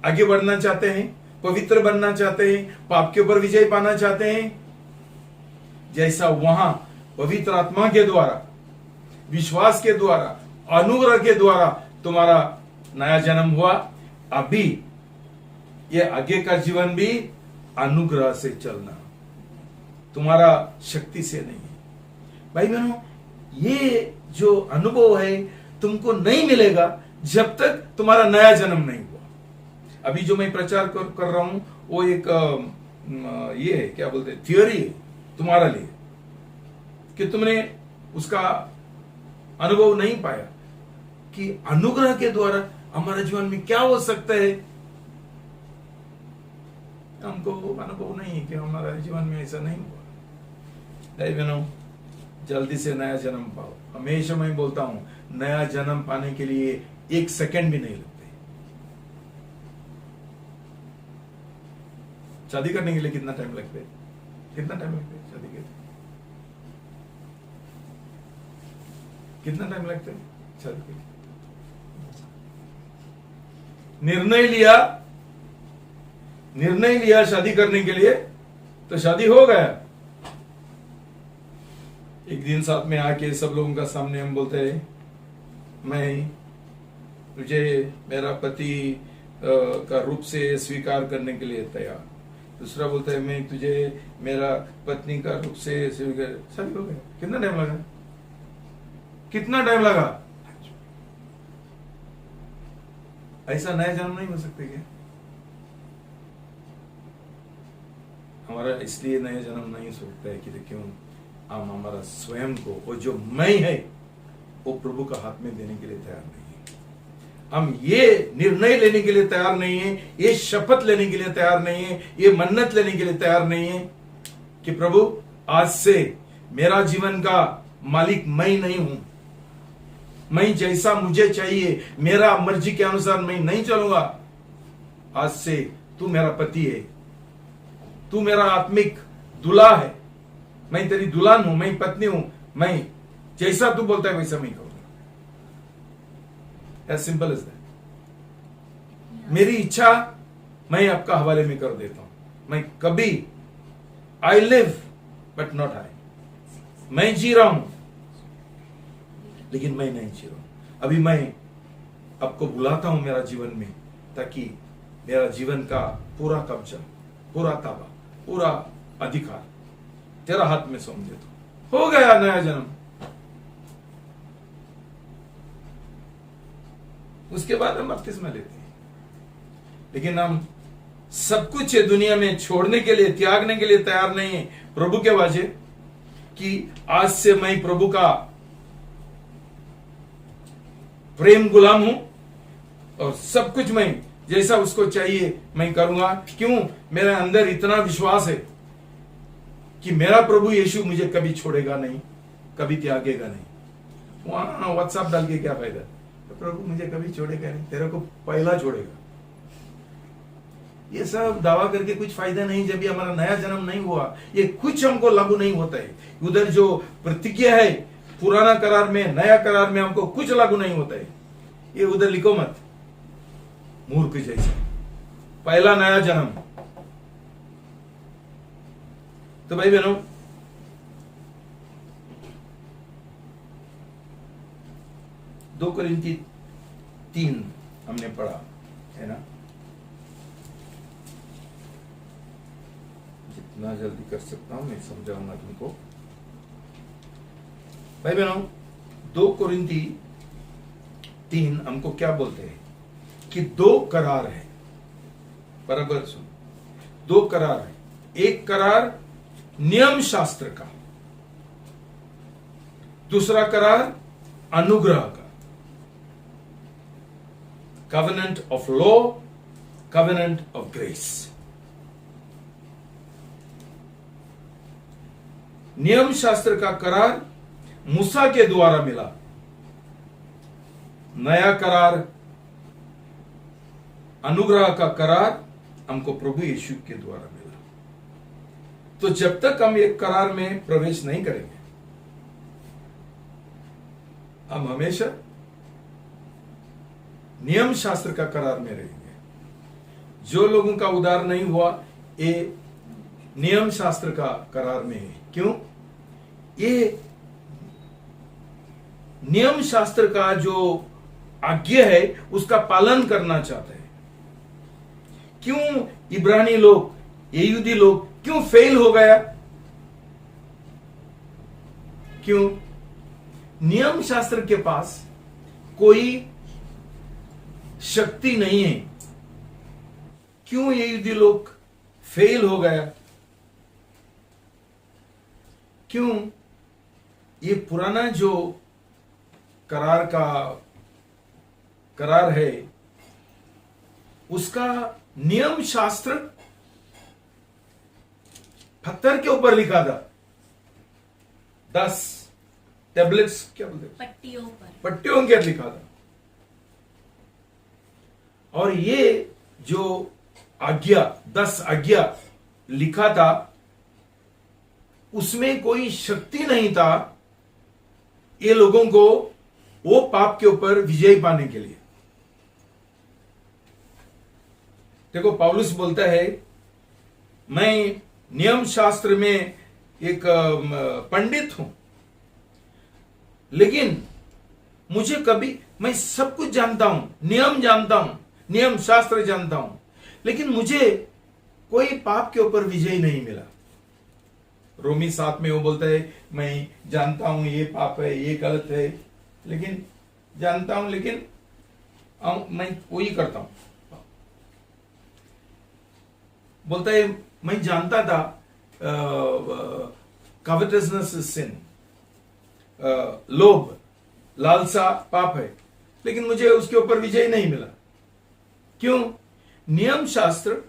आगे बढ़ना चाहते हैं, पवित्र बनना चाहते हैं, पाप के ऊपर विजय पाना चाहते हैं। जैसा वहां पवित्र आत्मा के द्वारा, विश्वास के द्वारा, अनुग्रह के द्वारा तुम्हारा नया जन्म हुआ, अभी ये आगे का जीवन भी अनुग्रह से चलना, तुम्हारा शक्ति से नहीं है। भाई बहनों, ये जो अनुभव है तुमको नहीं मिलेगा जब तक तुम्हारा नया जन्म नहीं हुआ। अभी जो मैं प्रचार कर रहा हूं वो एक ये है, क्या बोलते हैं, थियोरी है तुम्हारा लिए, कि तुमने उसका अनुभव नहीं पाया कि अनुग्रह के द्वारा हमारे जीवन में क्या हो सकता है। हमको अनुभव नहीं है कि हमारे जीवन में ऐसा नहीं हुआ। भाई बहनों, जल्दी से नया जन्म पाओ। हमेशा मैं बोलता हूं, नया जन्म पाने के लिए 1 सेकंड भी नहीं लगते। शादी करने के लिए कितना टाइम लगता है? कितना टाइम लगता है शादी के लिए? कितना टाइम लगता है शादी के लिए? निर्णय लिया शादी करने के लिए तो शादी हो गया। एक दिन साथ में आके सब लोगों का सामने हम बोलते हैं, मैं तुझे मेरा पति का रूप से स्वीकार करने के लिए तैयार। दूसरा बोलता है, मैं तुझे मेरा पत्नी का रूप से स्वीकार। शादी हो गया। कितना टाइम लगा? कितना टाइम लगा? ऐसा नया जन्म नहीं हो सकते क्या? हमारा इसलिए नया जन्म नहीं सोचता है कि क्यों हम हमारा स्वयं को, वो जो मैं है, वो प्रभु का हाथ में देने के लिए तैयार नहीं है। हम ये निर्णय लेने के लिए तैयार नहीं है, ये शपथ लेने के लिए तैयार नहीं है, ये मन्नत लेने के लिए तैयार नहीं है कि प्रभु आज से मेरा जीवन का मालिक मैं नहीं हूं, मैं जैसा मुझे चाहिए, मेरा मर्जी के अनुसार मैं नहीं चलूंगा। आज से तू मेरा पति है, तू मेरा आत्मिक दूल्हा है, मैं तेरी दुल्हन हूं, मैं पत्नी हूं, मैं जैसा तू बोलता है वैसा मैं करूंगा। As simple as that. मेरी इच्छा मैं आपका हवाले में कर देता हूं। मैं कभी I live but not I, मैं जी रहा हूं लेकिन मैं नहीं जी रहा हूं। अभी मैं आपको बुलाता हूं मेरा जीवन में, ताकि मेरा जीवन का पूरा कब्जा, पूरा ताबा, पूरा अधिकार तेरा हाथ में सौंप देता हूं। हो गया नया जन्म। उसके बाद हम बपतिस्मा लेते हैं, लेकिन हम सब कुछ दुनिया में छोड़ने के लिए, त्यागने के लिए तैयार नहीं है प्रभु के वाजे, कि आज से मैं प्रभु का प्रेम गुलाम हूं और सब कुछ मैं जैसा उसको चाहिए मैं करूंगा। क्यों? मेरे अंदर इतना विश्वास है कि मेरा प्रभु यीशु मुझे कभी छोड़ेगा नहीं, कभी त्यागेगा नहीं। वहां व्हाट्सएप डाल के क्या फायदा? तो प्रभु मुझे कभी छोड़ेगा नहीं, तेरे को पहला छोड़ेगा। ये सब दावा करके कुछ फायदा नहीं जब ये हमारा नया जन्म नहीं हुआ। ये कुछ हमको लागू नहीं होता है। उधर जो प्रतिज्ञा है पुराना करार में, नया करार में हमको कुछ लागू नहीं होता है। ये उधर लिखो मत, मूर्ख जैसे। पहला नया जन्म। तो भाई बहनों, दो कोरिन्थी 3 हमने पढ़ा है ना। जितना जल्दी कर सकता हूं मैं समझाऊंगा तुमको। भाई बहनों, 2 कोरिन्थी 3 हमको क्या बोलते हैं कि 2 करार है। बराबर सुन, 2 करार है। एक करार नियम शास्त्र का, दूसरा करार अनुग्रह का। Covenant of law, covenant of grace. नियम शास्त्र का करार मूसा के द्वारा मिला, नया करार अनुग्रह का करार हमको प्रभु यीशु के द्वारा मिला। तो जब तक हम एक करार में प्रवेश नहीं करेंगे, हम हमेशा नियम शास्त्र का करार में रहेंगे। जो लोगों का उद्धार नहीं हुआ, ये नियम शास्त्र का करार में है। क्यों? ये नियम शास्त्र का जो आज्ञा है उसका पालन करना चाहते हैं। क्यों इब्रानी लोग, यहूदी लोग क्यों फेल हो गया? क्यों? नियम शास्त्र के पास कोई शक्ति नहीं है। क्यों यहूदी लोग फेल हो गया? क्यों? ये पुराना जो करार है उसका नियम शास्त्र पत्थर के ऊपर लिखा था। 10 टेबलेट्स, क्या बोलते हैं, पट्टियों के लिखा था। और ये जो आज्ञा, 10 आज्ञा लिखा था, उसमें कोई शक्ति नहीं था ये लोगों को वो पाप के ऊपर विजय पाने के लिए। देखो, पौलुस बोलता है, मैं नियम शास्त्र में एक पंडित हूं, लेकिन मुझे कभी, मैं सब कुछ जानता हूं, नियम जानता हूं, नियम शास्त्र जानता हूं, लेकिन मुझे कोई पाप के ऊपर विजय नहीं मिला। रोमी 7 में वो बोलता है, मैं जानता हूं ये पाप है, ये गलत है, लेकिन जानता हूं, लेकिन मैं वही करता हूं। बोलता है, मैं जानता था कवटसनेस इज सिन, लोभ, लालसा पाप है, लेकिन मुझे उसके ऊपर विजय नहीं मिला। क्यों? नियम शास्त्र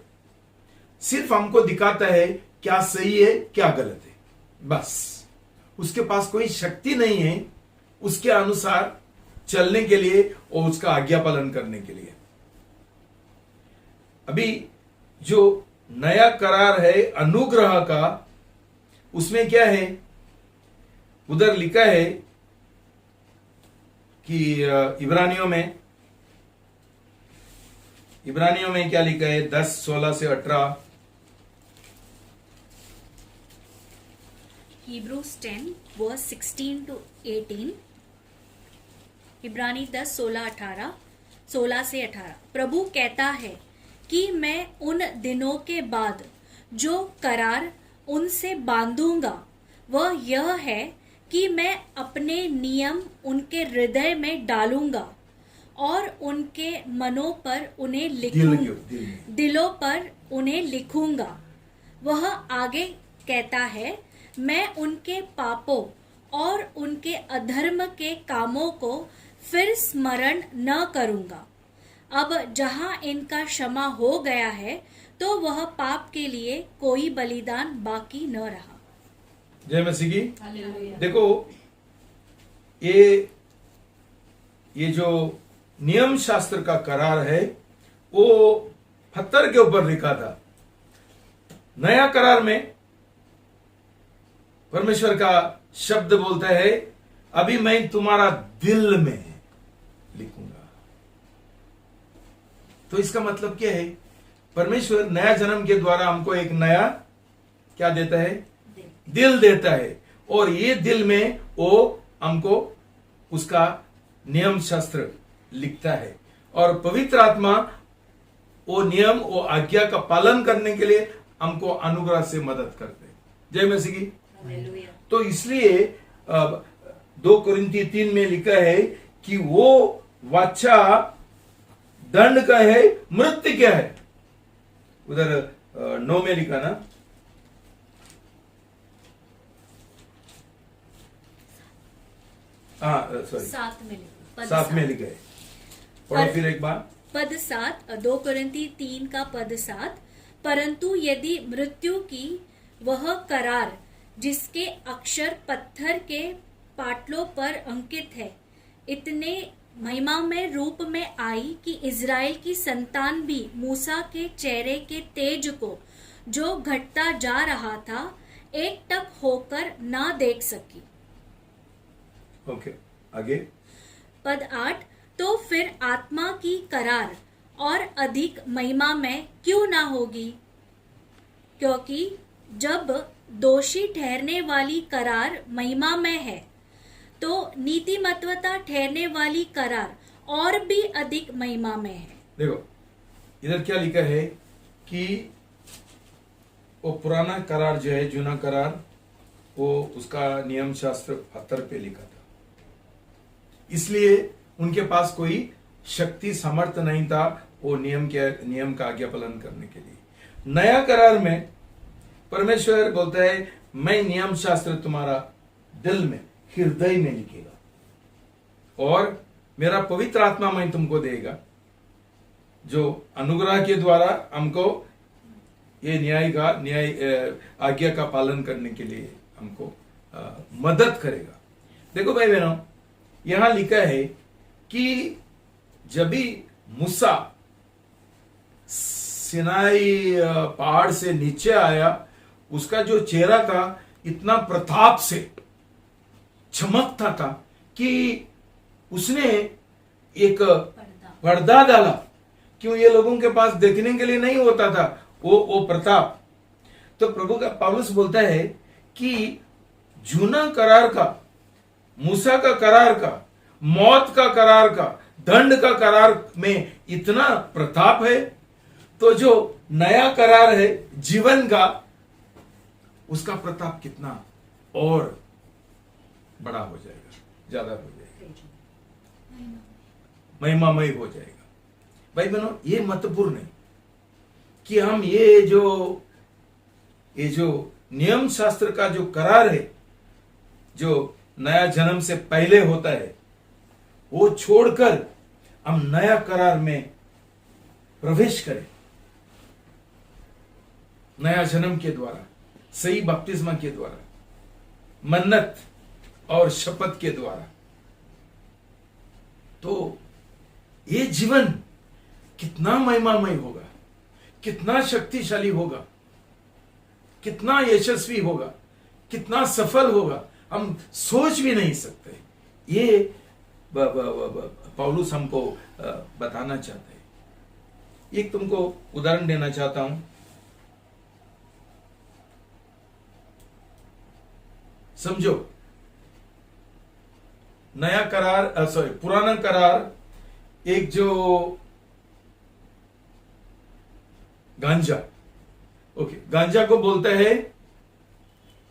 सिर्फ हमको दिखाता है क्या सही है, क्या गलत है, बस। उसके पास कोई शक्ति नहीं है उसके अनुसार चलने के लिए और उसका आज्ञा पालन करने के लिए। अभी जो नया करार है अनुग्रह का, उसमें क्या है? उधर लिखा है कि इब्रानियों में क्या लिखा है? 10:16 से 18, Hebrews 10 verse 16 to 18, इब्रानी 10 16 से 18। प्रभु कहता है कि मैं उन दिनों के बाद जो करार उनसे बांधूंगा वह यह है कि मैं अपने नियम उनके हृदय में डालूंगा और उनके मनों पर उन्हें दिलों पर उन्हें लिखूंगा। वह आगे कहता है, मैं उनके पापों और उनके अधर्म के कामों को फिर स्मरण न करूंगा। अब जहां इनका क्षमा हो गया है तो वह पाप के लिए कोई बलिदान बाकी न रहा। जय मसीह की। हालेलुया। देखो ये जो नियम शास्त्र का करार है वो पत्थर के ऊपर लिखा था। नया करार में परमेश्वर का शब्द बोलता है, अभी मैं तुम्हारा दिल में लिखूंगा। तो इसका मतलब क्या है? परमेश्वर नया जन्म के द्वारा हमको एक नया क्या देता है? दिल देता है, और ये दिल में वो हमको उसका नियम शास्त्र लिखता है, और पवित्र आत्मा वो नियम वो आज्ञा का पालन करने के लिए हमको अनुग्रह से मदद करते हैं। जय मसीह की। हालेलुया। तो इसलिए 2 कोरिन्थी 3 में लिखा है कि वो वाचा दंड का है, मृत्यु क्या है? उधर 9 में लिखा ना, सॉरी 7 में लिखा है। पढ़ो फिर एक बार। पद 7, 2 कोरिन्थी 3 का पद 7। परंतु यदि मृत्यु की वह करार जिसके अक्षर पत्थर के पाटलों पर अंकित है इतने महिमा में रूप में आई कि इज़राइल की संतान भी मूसा के चेहरे के तेज को जो घटता जा रहा था एक टक होकर ना देख सकी। ओके, आगे। पद 8, तो फिर आत्मा की करार और अधिक महिमा में क्यों ना होगी? क्योंकि जब दोषी ठहरने वाली करार महिमा में है तो नीतिमत्वता ठहरने वाली करार और भी अधिक महिमा में है। देखो इधर क्या लिखा है कि वो पुराना करार जो है, जूना करार, वो उसका नियम शास्त्र पत्थर पे लिखा था, इसलिए उनके पास कोई शक्ति सामर्थ्य नहीं था वो नियम का आज्ञा पालन करने के लिए। नया करार में परमेश्वर बोलता है, मैं नियम शास्त्र तुम्हारा दिल में, हृदय में लिखेगा, और मेरा पवित्र आत्मा मैं तुमको देगा, जो अनुग्रह के द्वारा हमको ये न्याय आज्ञा का पालन करने के लिए हमको मदद करेगा। देखो भाई बहनों, यहां लिखा है कि जब भी मूसा सिनाई पहाड़ से नीचे आया, उसका जो चेहरा था इतना प्रताप से चमकता था कि उसने एक पर्दा डाला। क्यों? ये लोगों के पास देखने के लिए नहीं होता था वो प्रताप। तो प्रभु का पौलुस बोलता है कि जूना करार का, मूसा का करार का, मौत का करार का, दंड का करार में इतना प्रताप है, तो जो नया करार है जीवन का, उसका प्रताप कितना और बड़ा हो जाएगा, ज्यादा हो जाएगा, महिमामय हो जाएगा। भाई बहनों, ये महत्वपूर्ण है कि हम ये जो नियम शास्त्र का जो करार है, जो नया जन्म से पहले होता है, वो छोड़कर हम नया करार में प्रवेश करें, नया जन्म के द्वारा, सही बपतिस्मा के द्वारा, मन्नत और शपथ के द्वारा। तो ये जीवन कितना महिमामय होगा, कितना शक्तिशाली होगा, कितना यशस्वी होगा, कितना सफल होगा, हम सोच भी नहीं सकते। ये पौलुस हमको बताना चाहते हैं। एक तुमको उदाहरण देना चाहता हूं। समझो, नया करार, सॉरी, पुराना करार एक जो गांजा, ओके, गांजा को बोलता है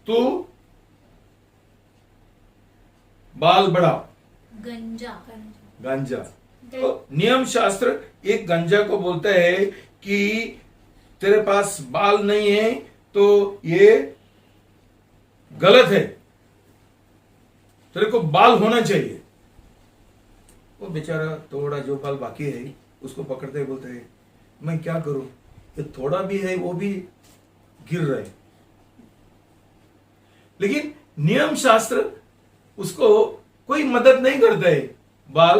तू बाल बढ़ा, गंजा। गांजा। तो नियम शास्त्र एक गांजा को बोलता है कि तेरे पास बाल नहीं है तो ये गलत है, तेरे को बाल होना चाहिए। वो बेचारा थोड़ा जो बाल बाकी है उसको पकड़ते ही बोलते है मैं क्या करूं, ये थोड़ा भी है वो भी गिर रहा है। लेकिन नियम शास्त्र उसको कोई मदद नहीं करता है बाल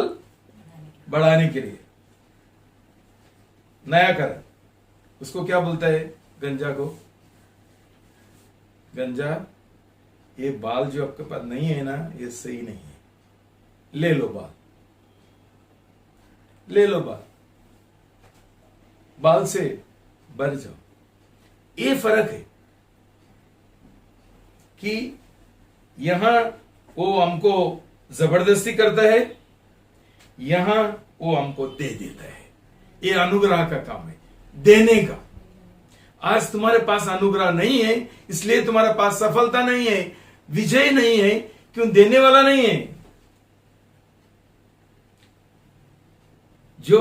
बढ़ाने के लिए। नया कर उसको क्या बोलता है, गंजा को, गंजा ये बाल जो आपके पास नहीं है ना ये सही नहीं है, ले लो बाल, ले लो बाल, बाल से बढ़ जाओ। ये फर्क है कि यहां वो हमको जबरदस्ती करता है, यहां वो हमको दे देता है। ये अनुग्रह का काम है, देने का। आज तुम्हारे पास अनुग्रह नहीं है इसलिए तुम्हारे पास सफलता नहीं है, विजय नहीं है, क्यों? देने वाला नहीं है। जो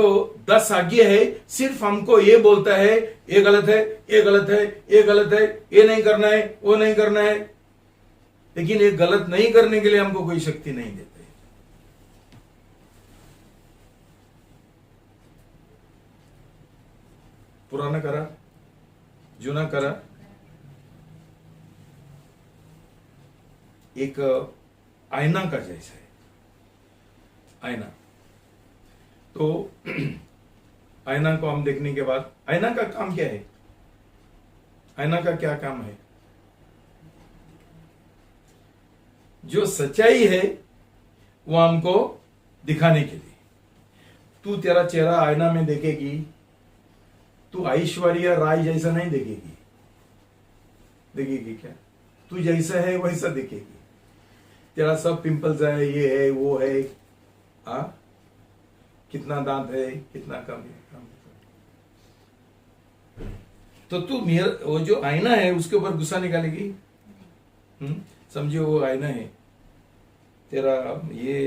10 आज्ञा है सिर्फ हमको ये बोलता है ये गलत है, ये गलत है, ये गलत है, ये नहीं करना है, वो नहीं करना है, लेकिन ये गलत नहीं करने के लिए हमको कोई शक्ति नहीं देते। पुराना करा, जूना करा, एक आईना का जैसा है। आईना तो आईना को हम देखने के बाद, आईना का काम क्या है? आईना का क्या काम है? जो सच्चाई है वो हमको दिखाने के लिए। तू तेरा चेहरा आईना में देखेगी, तू ऐश्वर्या राय जैसा नहीं देखेगी। देखेगी क्या? तू जैसा है वैसा देखेगी। तेरा सब पिंपल्स है, ये है, वो है, कितना दांत है, कितना कम है, तो तू वो जो आईना है उसके ऊपर गुस्सा निकालेगी? समझो वो आईना है, तेरा ये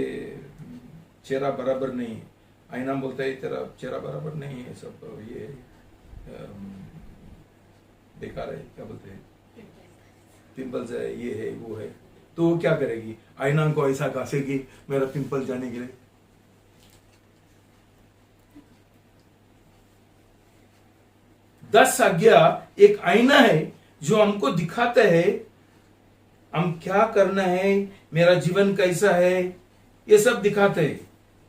चेहरा बराबर नहीं है, आईना बोलता है तेरा चेहरा बराबर नहीं है, सब ये बेकार है, क्या बोलते हैं, पिंपल्स है, ये है, वो है, तो वो क्या करेगी? आईना को ऐसा घासेगी मेरा पिंपल जाने के लिए। दस आज्ञा एक आईना है जो हमको दिखाता है हम क्या करना है, मेरा जीवन कैसा है, ये सब दिखाते है।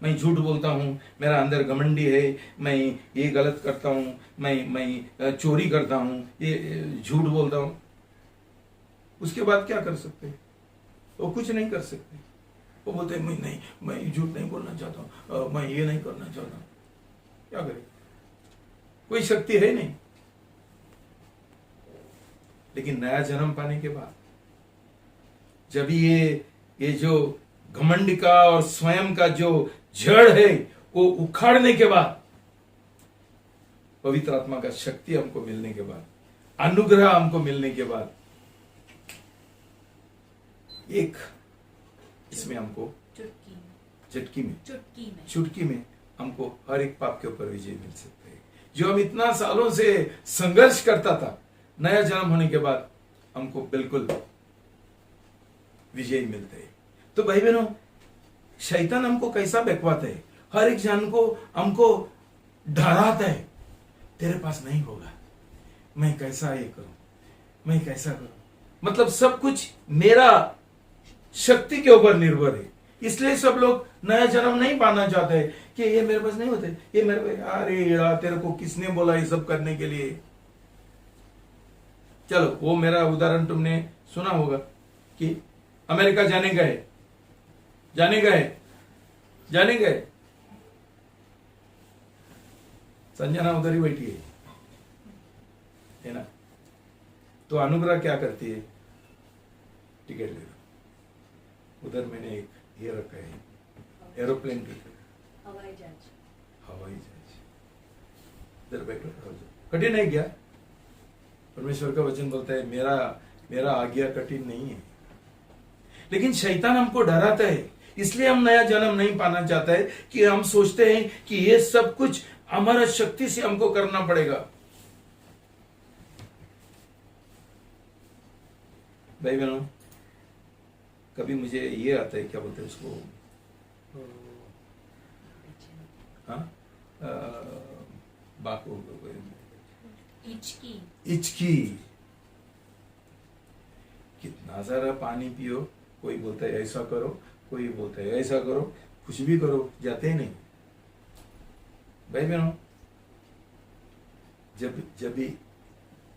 मैं झूठ बोलता हूं, मेरा अंदर घमंडी है, मैं ये गलत करता हूं, मैं चोरी करता हूं, ये झूठ बोलता हूं। उसके बाद क्या कर सकते हैं? वो कुछ नहीं कर सकते। वो बोलते हैं मैं झूठ नहीं बोलना चाहता हूं, मैं ये नहीं करना चाहता हूं। क्या करे? कोई शक्ति है नहीं। लेकिन नया जन्म पाने के बाद जब ये जो घमंड का और स्वयं का जो जड़ है वो उखाड़ने के बाद, पवित्र आत्मा का शक्ति हमको मिलने के बाद, अनुग्रह हमको मिलने के बाद, एक इसमें हमको चुटकी में हमको हर एक पाप के ऊपर विजय मिल सकता है। जो हम इतना सालों से संघर्ष करता था, नया जन्म होने के बाद हमको बिल्कुल विजय मिलते है। तो भाई बहनों, शैतान हमको कैसा बहकवाता है, हर एक जन को हमको डराता है, तेरे पास नहीं होगा, मैं कैसा ये करूं, मैं कैसा करूं, मतलब सब कुछ मेरा शक्ति के ऊपर निर्भर है। इसलिए सब लोग नया जन्म नहीं पाना चाहते कि ये मेरे पास नहीं होते, ये मेरे, अरे यार तेरे को किसने बोला ये सब करने के लिए। चलो वो मेरा उदाहरण तुमने सुना होगा कि अमेरिका जाने गए, संजना उधर ही बैठी है ना? तो अनुग्रह क्या करती है? टिकट ले लो, उधर मैंने एक ये रखा है, एरोप्लेन की तरह, हवाई जहाज। हवाई जहाज। इधर बैठो, कठिन है क्या? परमेश्वर का वचन बोलता है मेरा आज्ञा कठिन नहीं है। लेकिन शैतान हमको डराता है, इसलिए हम नया जन्म नहीं पाना चाहता है कि हम सोचते हैं कि ये सब कुछ हमारा शक्ति से हमको करना पड़ेगा। भाई बहनों, कभी मुझे ये आता है, क्या बोलते हैं उसको, हाँ, बाको, इचकी। कितना सारा पानी पियो, कोई बोलता है ऐसा करो, कोई बोलता है ऐसा करो, कुछ भी करो, जाते ही नहीं। भाई बहनों, जब भी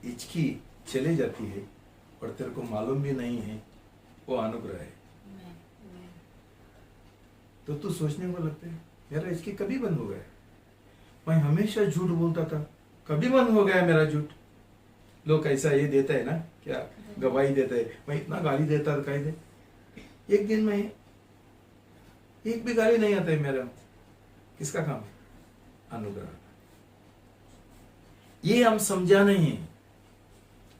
इचकी चले जाती है और तेरे को मालूम भी नहीं है, वो अनुग्रह है। तो तू सोचने को लगता है यार इचकी कभी बंद हो गया? मैं हमेशा झूठ बोलता था, कभी बंद हो गया मेरा झूठ? लोग ऐसा ये देता है ना, क्या गवाही देता है, मैं इतना गाली देता था, कहीं दे एक दिन में एक भी गाली नहीं आता है मेरा। किसका काम है? अनुग्रह। ये हम समझा नहीं है,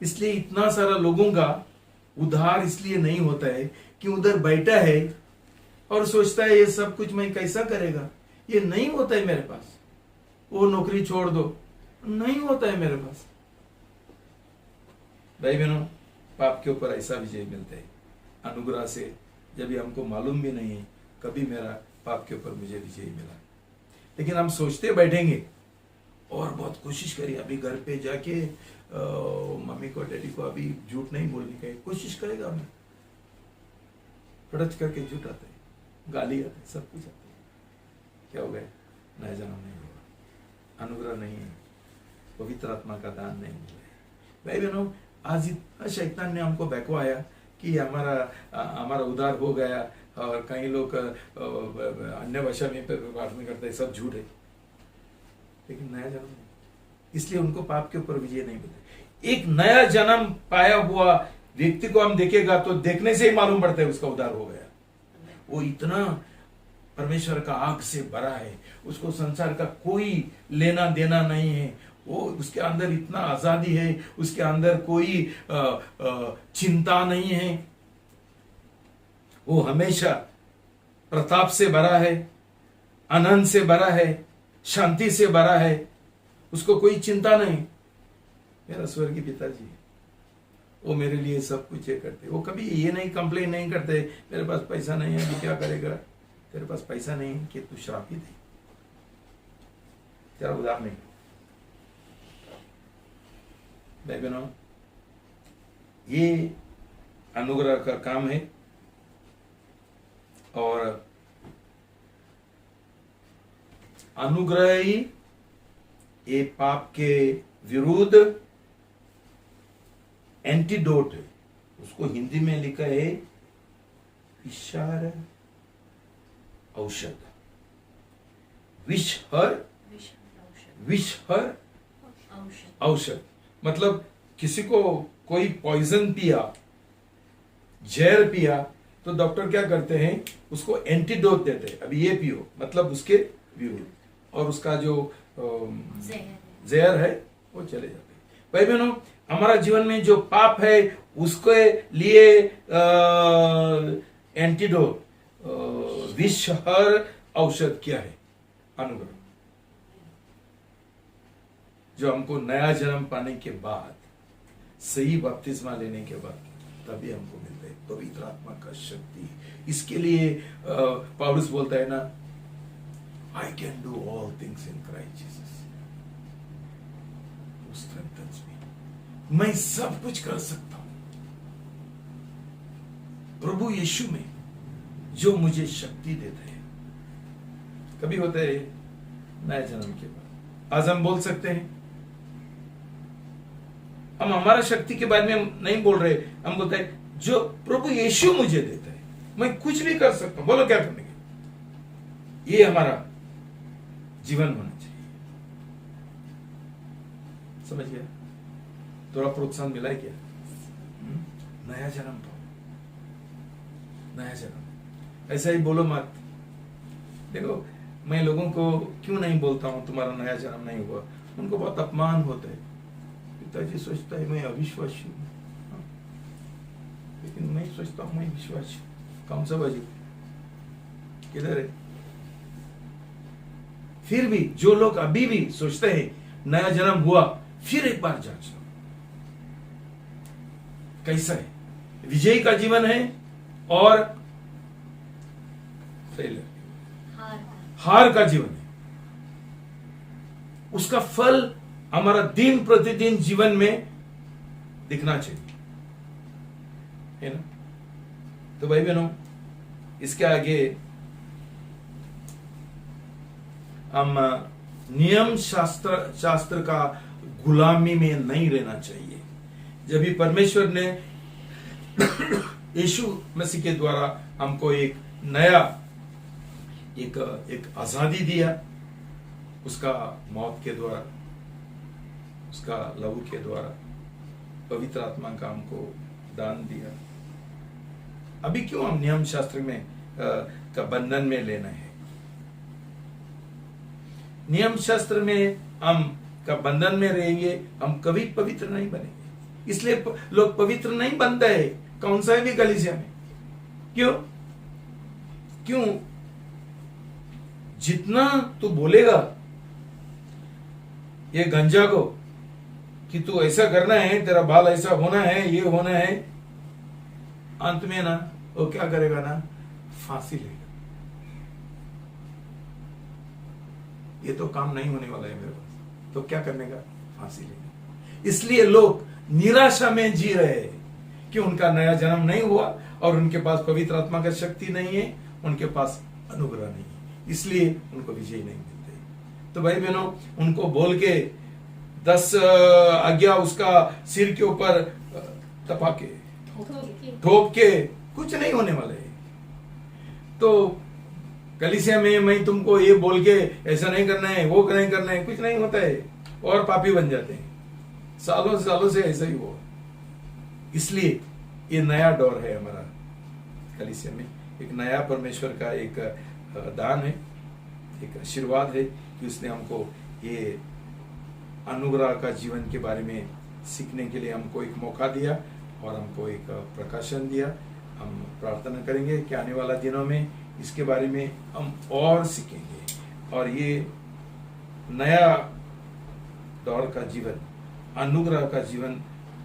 इसलिए इतना सारा लोगों का उद्धार इसलिए नहीं होता है कि उधर बैठा है और सोचता है ये सब कुछ मैं कैसा करेगा, ये नहीं होता है मेरे पास, वो नौकरी छोड़ दो, नहीं होता है मेरे पास। भाई बहनों, पाप के ऊपर ऐसा विजय मिलता है अनुग्रह से, जब भी हमको मालूम भी नहीं है कभी मेरा पाप के ऊपर मुझे विजय मिला। लेकिन हम सोचते बैठेंगे और बहुत कोशिश करिए, अभी घर पे जाके मम्मी को डैडी को अभी झूठ नहीं बोलने का कोशिश करेगा, हमें फटच करके झूठ आता है, गाली आते है, सब कुछ आता है। क्या हो गया? नया जन्म नहीं हुआ, अनुग्रह नहीं है, पवित्र आत्मा का दान नहीं मिला है। भाई बहनों, आज इतना शैतान ने हमको बहकवाया कि हमारा उद्धार हो गया, और कई लोग अन्य भाषा में प्रार्थना करते हैं, सब झूठ है। लेकिन नया जन्म नहीं, इसलिए उनको पाप के ऊपर विजय नहीं मिलता। एक नया जन्म पाया हुआ व्यक्ति को हम देखेगा तो देखने से ही मालूम पड़ता है उसका उद्धार हो गया। वो इतना परमेश्वर का आग से भरा है, उसको संसार का कोई लेना देना नहीं है, वो उसके अंदर इतना आजादी है, उसके अंदर कोई चिंता नहीं है, वो हमेशा प्रताप से भरा है, आनंद से भरा है, शांति से भरा है, उसको कोई चिंता नहीं। मेरा स्वर्गीय पिताजी, वो मेरे लिए सब कुछ ये करते, वो कभी ये नहीं कंप्लेन नहीं करते मेरे पास पैसा नहीं है, तू क्या करेगा, तेरे पास पैसा नहीं है कि तू श्रापित है, तेरा उधार नहीं। भाई बहनों, ये अनुग्रह का काम है, और अनुग्रह ही ये पाप के विरुद्ध एंटीडोट है। उसको हिंदी में लिखा है विषहर औषध, विषहर औषध। मतलब किसी को कोई पॉइजन पिया, जहर पिया, तो डॉक्टर क्या करते हैं, उसको एंटीडोट देते हैं, अभी ये पियो, मतलब उसके विरुद्ध, और उसका जो जहर है वो चले जाते हैं। भाई बहनों, हमारा जीवन में जो पाप है उसके लिए एंटीडोट, विषहर औषध क्या है? अनुग्रह, जो हमको नया जन्म पाने के बाद, सही बपतिस्मा लेने के बाद तभी हमको मिलता है पवित्र आत्मा का शक्ति। इसके लिए पौलुस बोलता है ना, I can do all things in Christ Jesus who strengthens me। मैं सब कुछ कर सकता हूं प्रभु यीशु में जो मुझे शक्ति देता है। कभी होता है नया जन्म के बाद, आज हम बोल सकते हैं, हम हमारा शक्ति के बारे में नहीं बोल रहे, हम बोलते हैं जो प्रभु यीशु मुझे देता है, मैं कुछ भी कर सकता हूं। बोलो क्या करने के? ये हमारा जीवन होना चाहिए। समझ गया? थोड़ा प्रोत्साहन मिला है क्या? नया जन्म पाओ, नया जन्म। ऐसा ही बोलो मत। देखो, मैं लोगों को क्यों नहीं बोलता हूं तुम्हारा नया जन्म नहीं हुआ, उनको बहुत अपमान होता है। पिताजी सोचता है मैं अविश्वासी हूँ, लेकिन मैं सोचता हूँ मैं विश्वासी। कौन सा बाजी किधर है? फिर भी जो लोग अभी भी सोचते हैं नया जन्म हुआ, फिर एक बार जांच लो कैसा है। विजयी का जीवन है और फेलियर, हार का जीवन है। उसका फल हमारा दिन प्रतिदिन जीवन में दिखना चाहिए, है ना? तो भाई बहनों, इसके आगे हम नियम शास्त्र का गुलामी में नहीं रहना चाहिए। जब भी परमेश्वर ने यीशु मसीह के द्वारा हमको एक नया एक आजादी दिया, उसका मौत के द्वारा, उसका लहू के द्वारा, पवित्र आत्मा का हमको दान दिया। अभी क्यों हम नियम शास्त्र में का बंधन में लेना है? नियम शास्त्र में हम का बंधन में रहेंगे, हम कभी पवित्र नहीं बनेंगे। इसलिए लोग पवित्र नहीं बनते हैं। कौन सा है भी कलीसिया में? क्यों? जितना तू बोलेगा ये गंजा को कि तू ऐसा करना है, तेरा बाल ऐसा होना है, ये होना है, अंत में ना वो क्या करेगा ना, फांसी लेगा। ये तो काम नहीं होने वाला है मेरे पास, तो क्या करने का? फांसी लेगा। इसलिए लोग निराशा में जी रहे हैं कि उनका नया जन्म नहीं हुआ और उनके पास पवित्र आत्मा का शक्ति नहीं है, उनके पास अनुग्रह नहीं है, इसलिए उनको विजय नहीं मिलते। तो भाई बहनों, उनको बोल के 10 आज्ञा उसका सिर के ऊपर तपाके ठोक के कुछ नहीं होने वाला है। तो कलीसिया में मैं तुमको ये बोल के ऐसा नहीं करना है, वो नहीं करना है, कुछ नहीं होता है और पापी बन जाते हैं। सालों से ऐसा ही हुआ। इसलिए ये नया दौर है हमारा कलीसिया में, एक नया परमेश्वर का एक दान है, एक आशीर्वाद है कि उसने हमको ये अनुग्रह का जीवन के बारे में सीखने के लिए हमको एक मौका दिया और हमको एक प्रकाशन दिया। हम प्रार्थना करेंगे कि आने वाला दिनों में इसके बारे में हम और सीखेंगे और ये नया दौर का जीवन, अनुग्रह का जीवन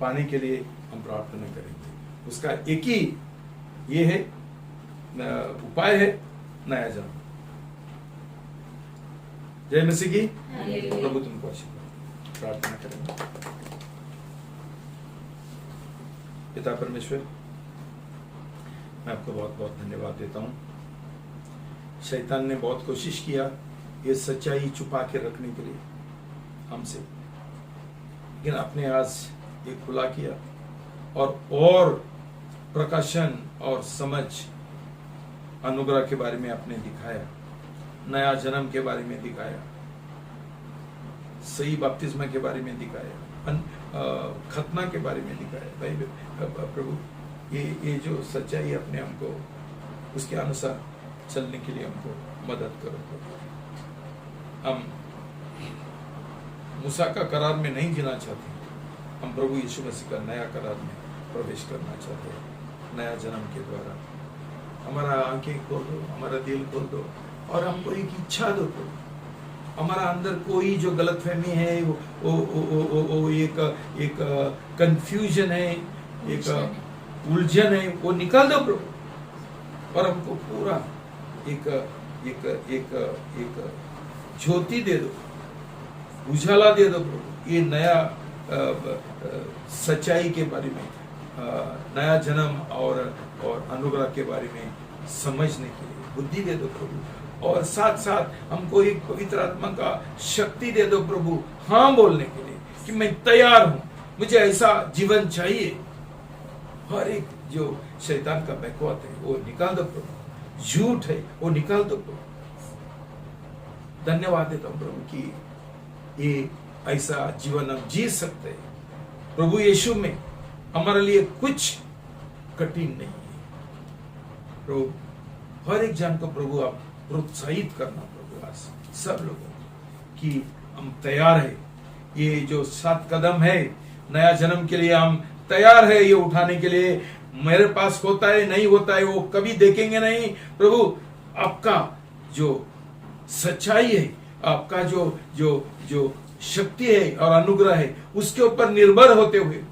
पाने के लिए हम प्रार्थना करेंगे। उसका एक ही ये है उपाय है, नया जन्म। जय मसीह की। प्रभु तुमको आशीर्वाद। प्रार्थना करेंगे। पिता परमेश्वर, मैं आपको बहुत बहुत धन्यवाद देता हूँ। शैतान ने बहुत कोशिश किया ये सच्चाई छुपा के रखने के लिए हमसे, लेकिन आपने आज ये खुला किया और प्रकाशन और समझ अनुग्रह के बारे में आपने दिखाया, नया जन्म के बारे में दिखाया, सही बपतिस्मा के बारे में दिखाया, खतना के बारे में दिखाया। भाई प्रभु, ये जो सच्चाई अपने हमको उसके अनुसार चलने के लिए हमको मदद करो। हम मूसा का करार में नहीं जीना चाहते, हम प्रभु यीशु मसीह का नया करार में प्रवेश करना चाहते हैं। नया जन्म के द्वारा हमारा आंखें खोल दो, हमारा दिल खोल दो और हमको एक इच्छा दो प्रभु। हमारा अंदर कोई जो गलतफहमी है, वो एक कंफ्यूजन है, एक उलझन है, वो निकाल दो प्रभु और हमको पूरा एक ज्योति दे दो, उजाला दे दो प्रभु। ये नया सच्चाई के बारे में, नया जन्म और अनुग्रह के बारे में समझने के लिए बुद्धि दे दो प्रभु, और साथ साथ हमको एक पवित्र आत्मा का शक्ति दे दो प्रभु, हाँ बोलने के लिए कि मैं तैयार हूं, मुझे ऐसा जीवन चाहिए। हर एक जो शैतान का बकवास है वो निकाल दो प्रभु, झूठ है वो निकाल दो प्रभु। धन्यवाद देता हूं प्रभु कि ये ऐसा जीवन हम जी सकते हैं। प्रभु यीशु में हमारे लिए कुछ कठिन नहीं है प्रभु। हर एक जन को प्रभु आप प्रोत्साहित करना प्रभु, आज सब लोगों को कि हम तैयार है, ये जो 7 कदम है नया जन्म के लिए हम तैयार है ये उठाने के लिए। मेरे पास होता है नहीं होता है वो कभी देखेंगे नहीं प्रभु, आपका जो सच्चाई है, आपका जो जो जो शक्ति है और अनुग्रह है, उसके ऊपर निर्भर होते हुए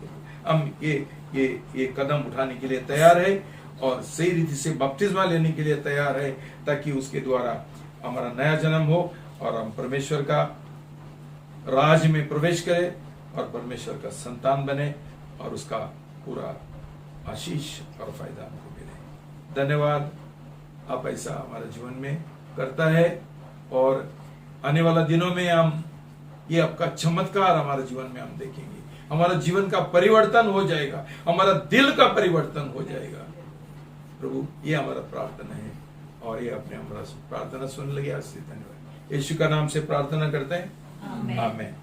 हम ये कदम उठाने के लिए तैयार है और सही रीति से बपतिस्मा लेने के लिए तैयार है, ताकि उसके द्वारा हमारा नया जन्म हो और हम परमेश्वर का राज में प्रवेश करें और परमेश्वर का संतान बने और उसका पूरा आशीष और फायदा हमको मिले। धन्यवाद, आप ऐसा हमारे जीवन में करता है और आने वाला दिनों में हम ये आपका चमत्कार हमारे जीवन में हम देखेंगे। हमारा जीवन का परिवर्तन हो जाएगा, हमारा दिल का परिवर्तन हो जाएगा। प्रभु ये हमारा प्रार्थना है और ये अपने हमारा प्रार्थना सुन लगे। आज से धन्यवाद, यीशु का नाम से प्रार्थना करते हैं, आमीन।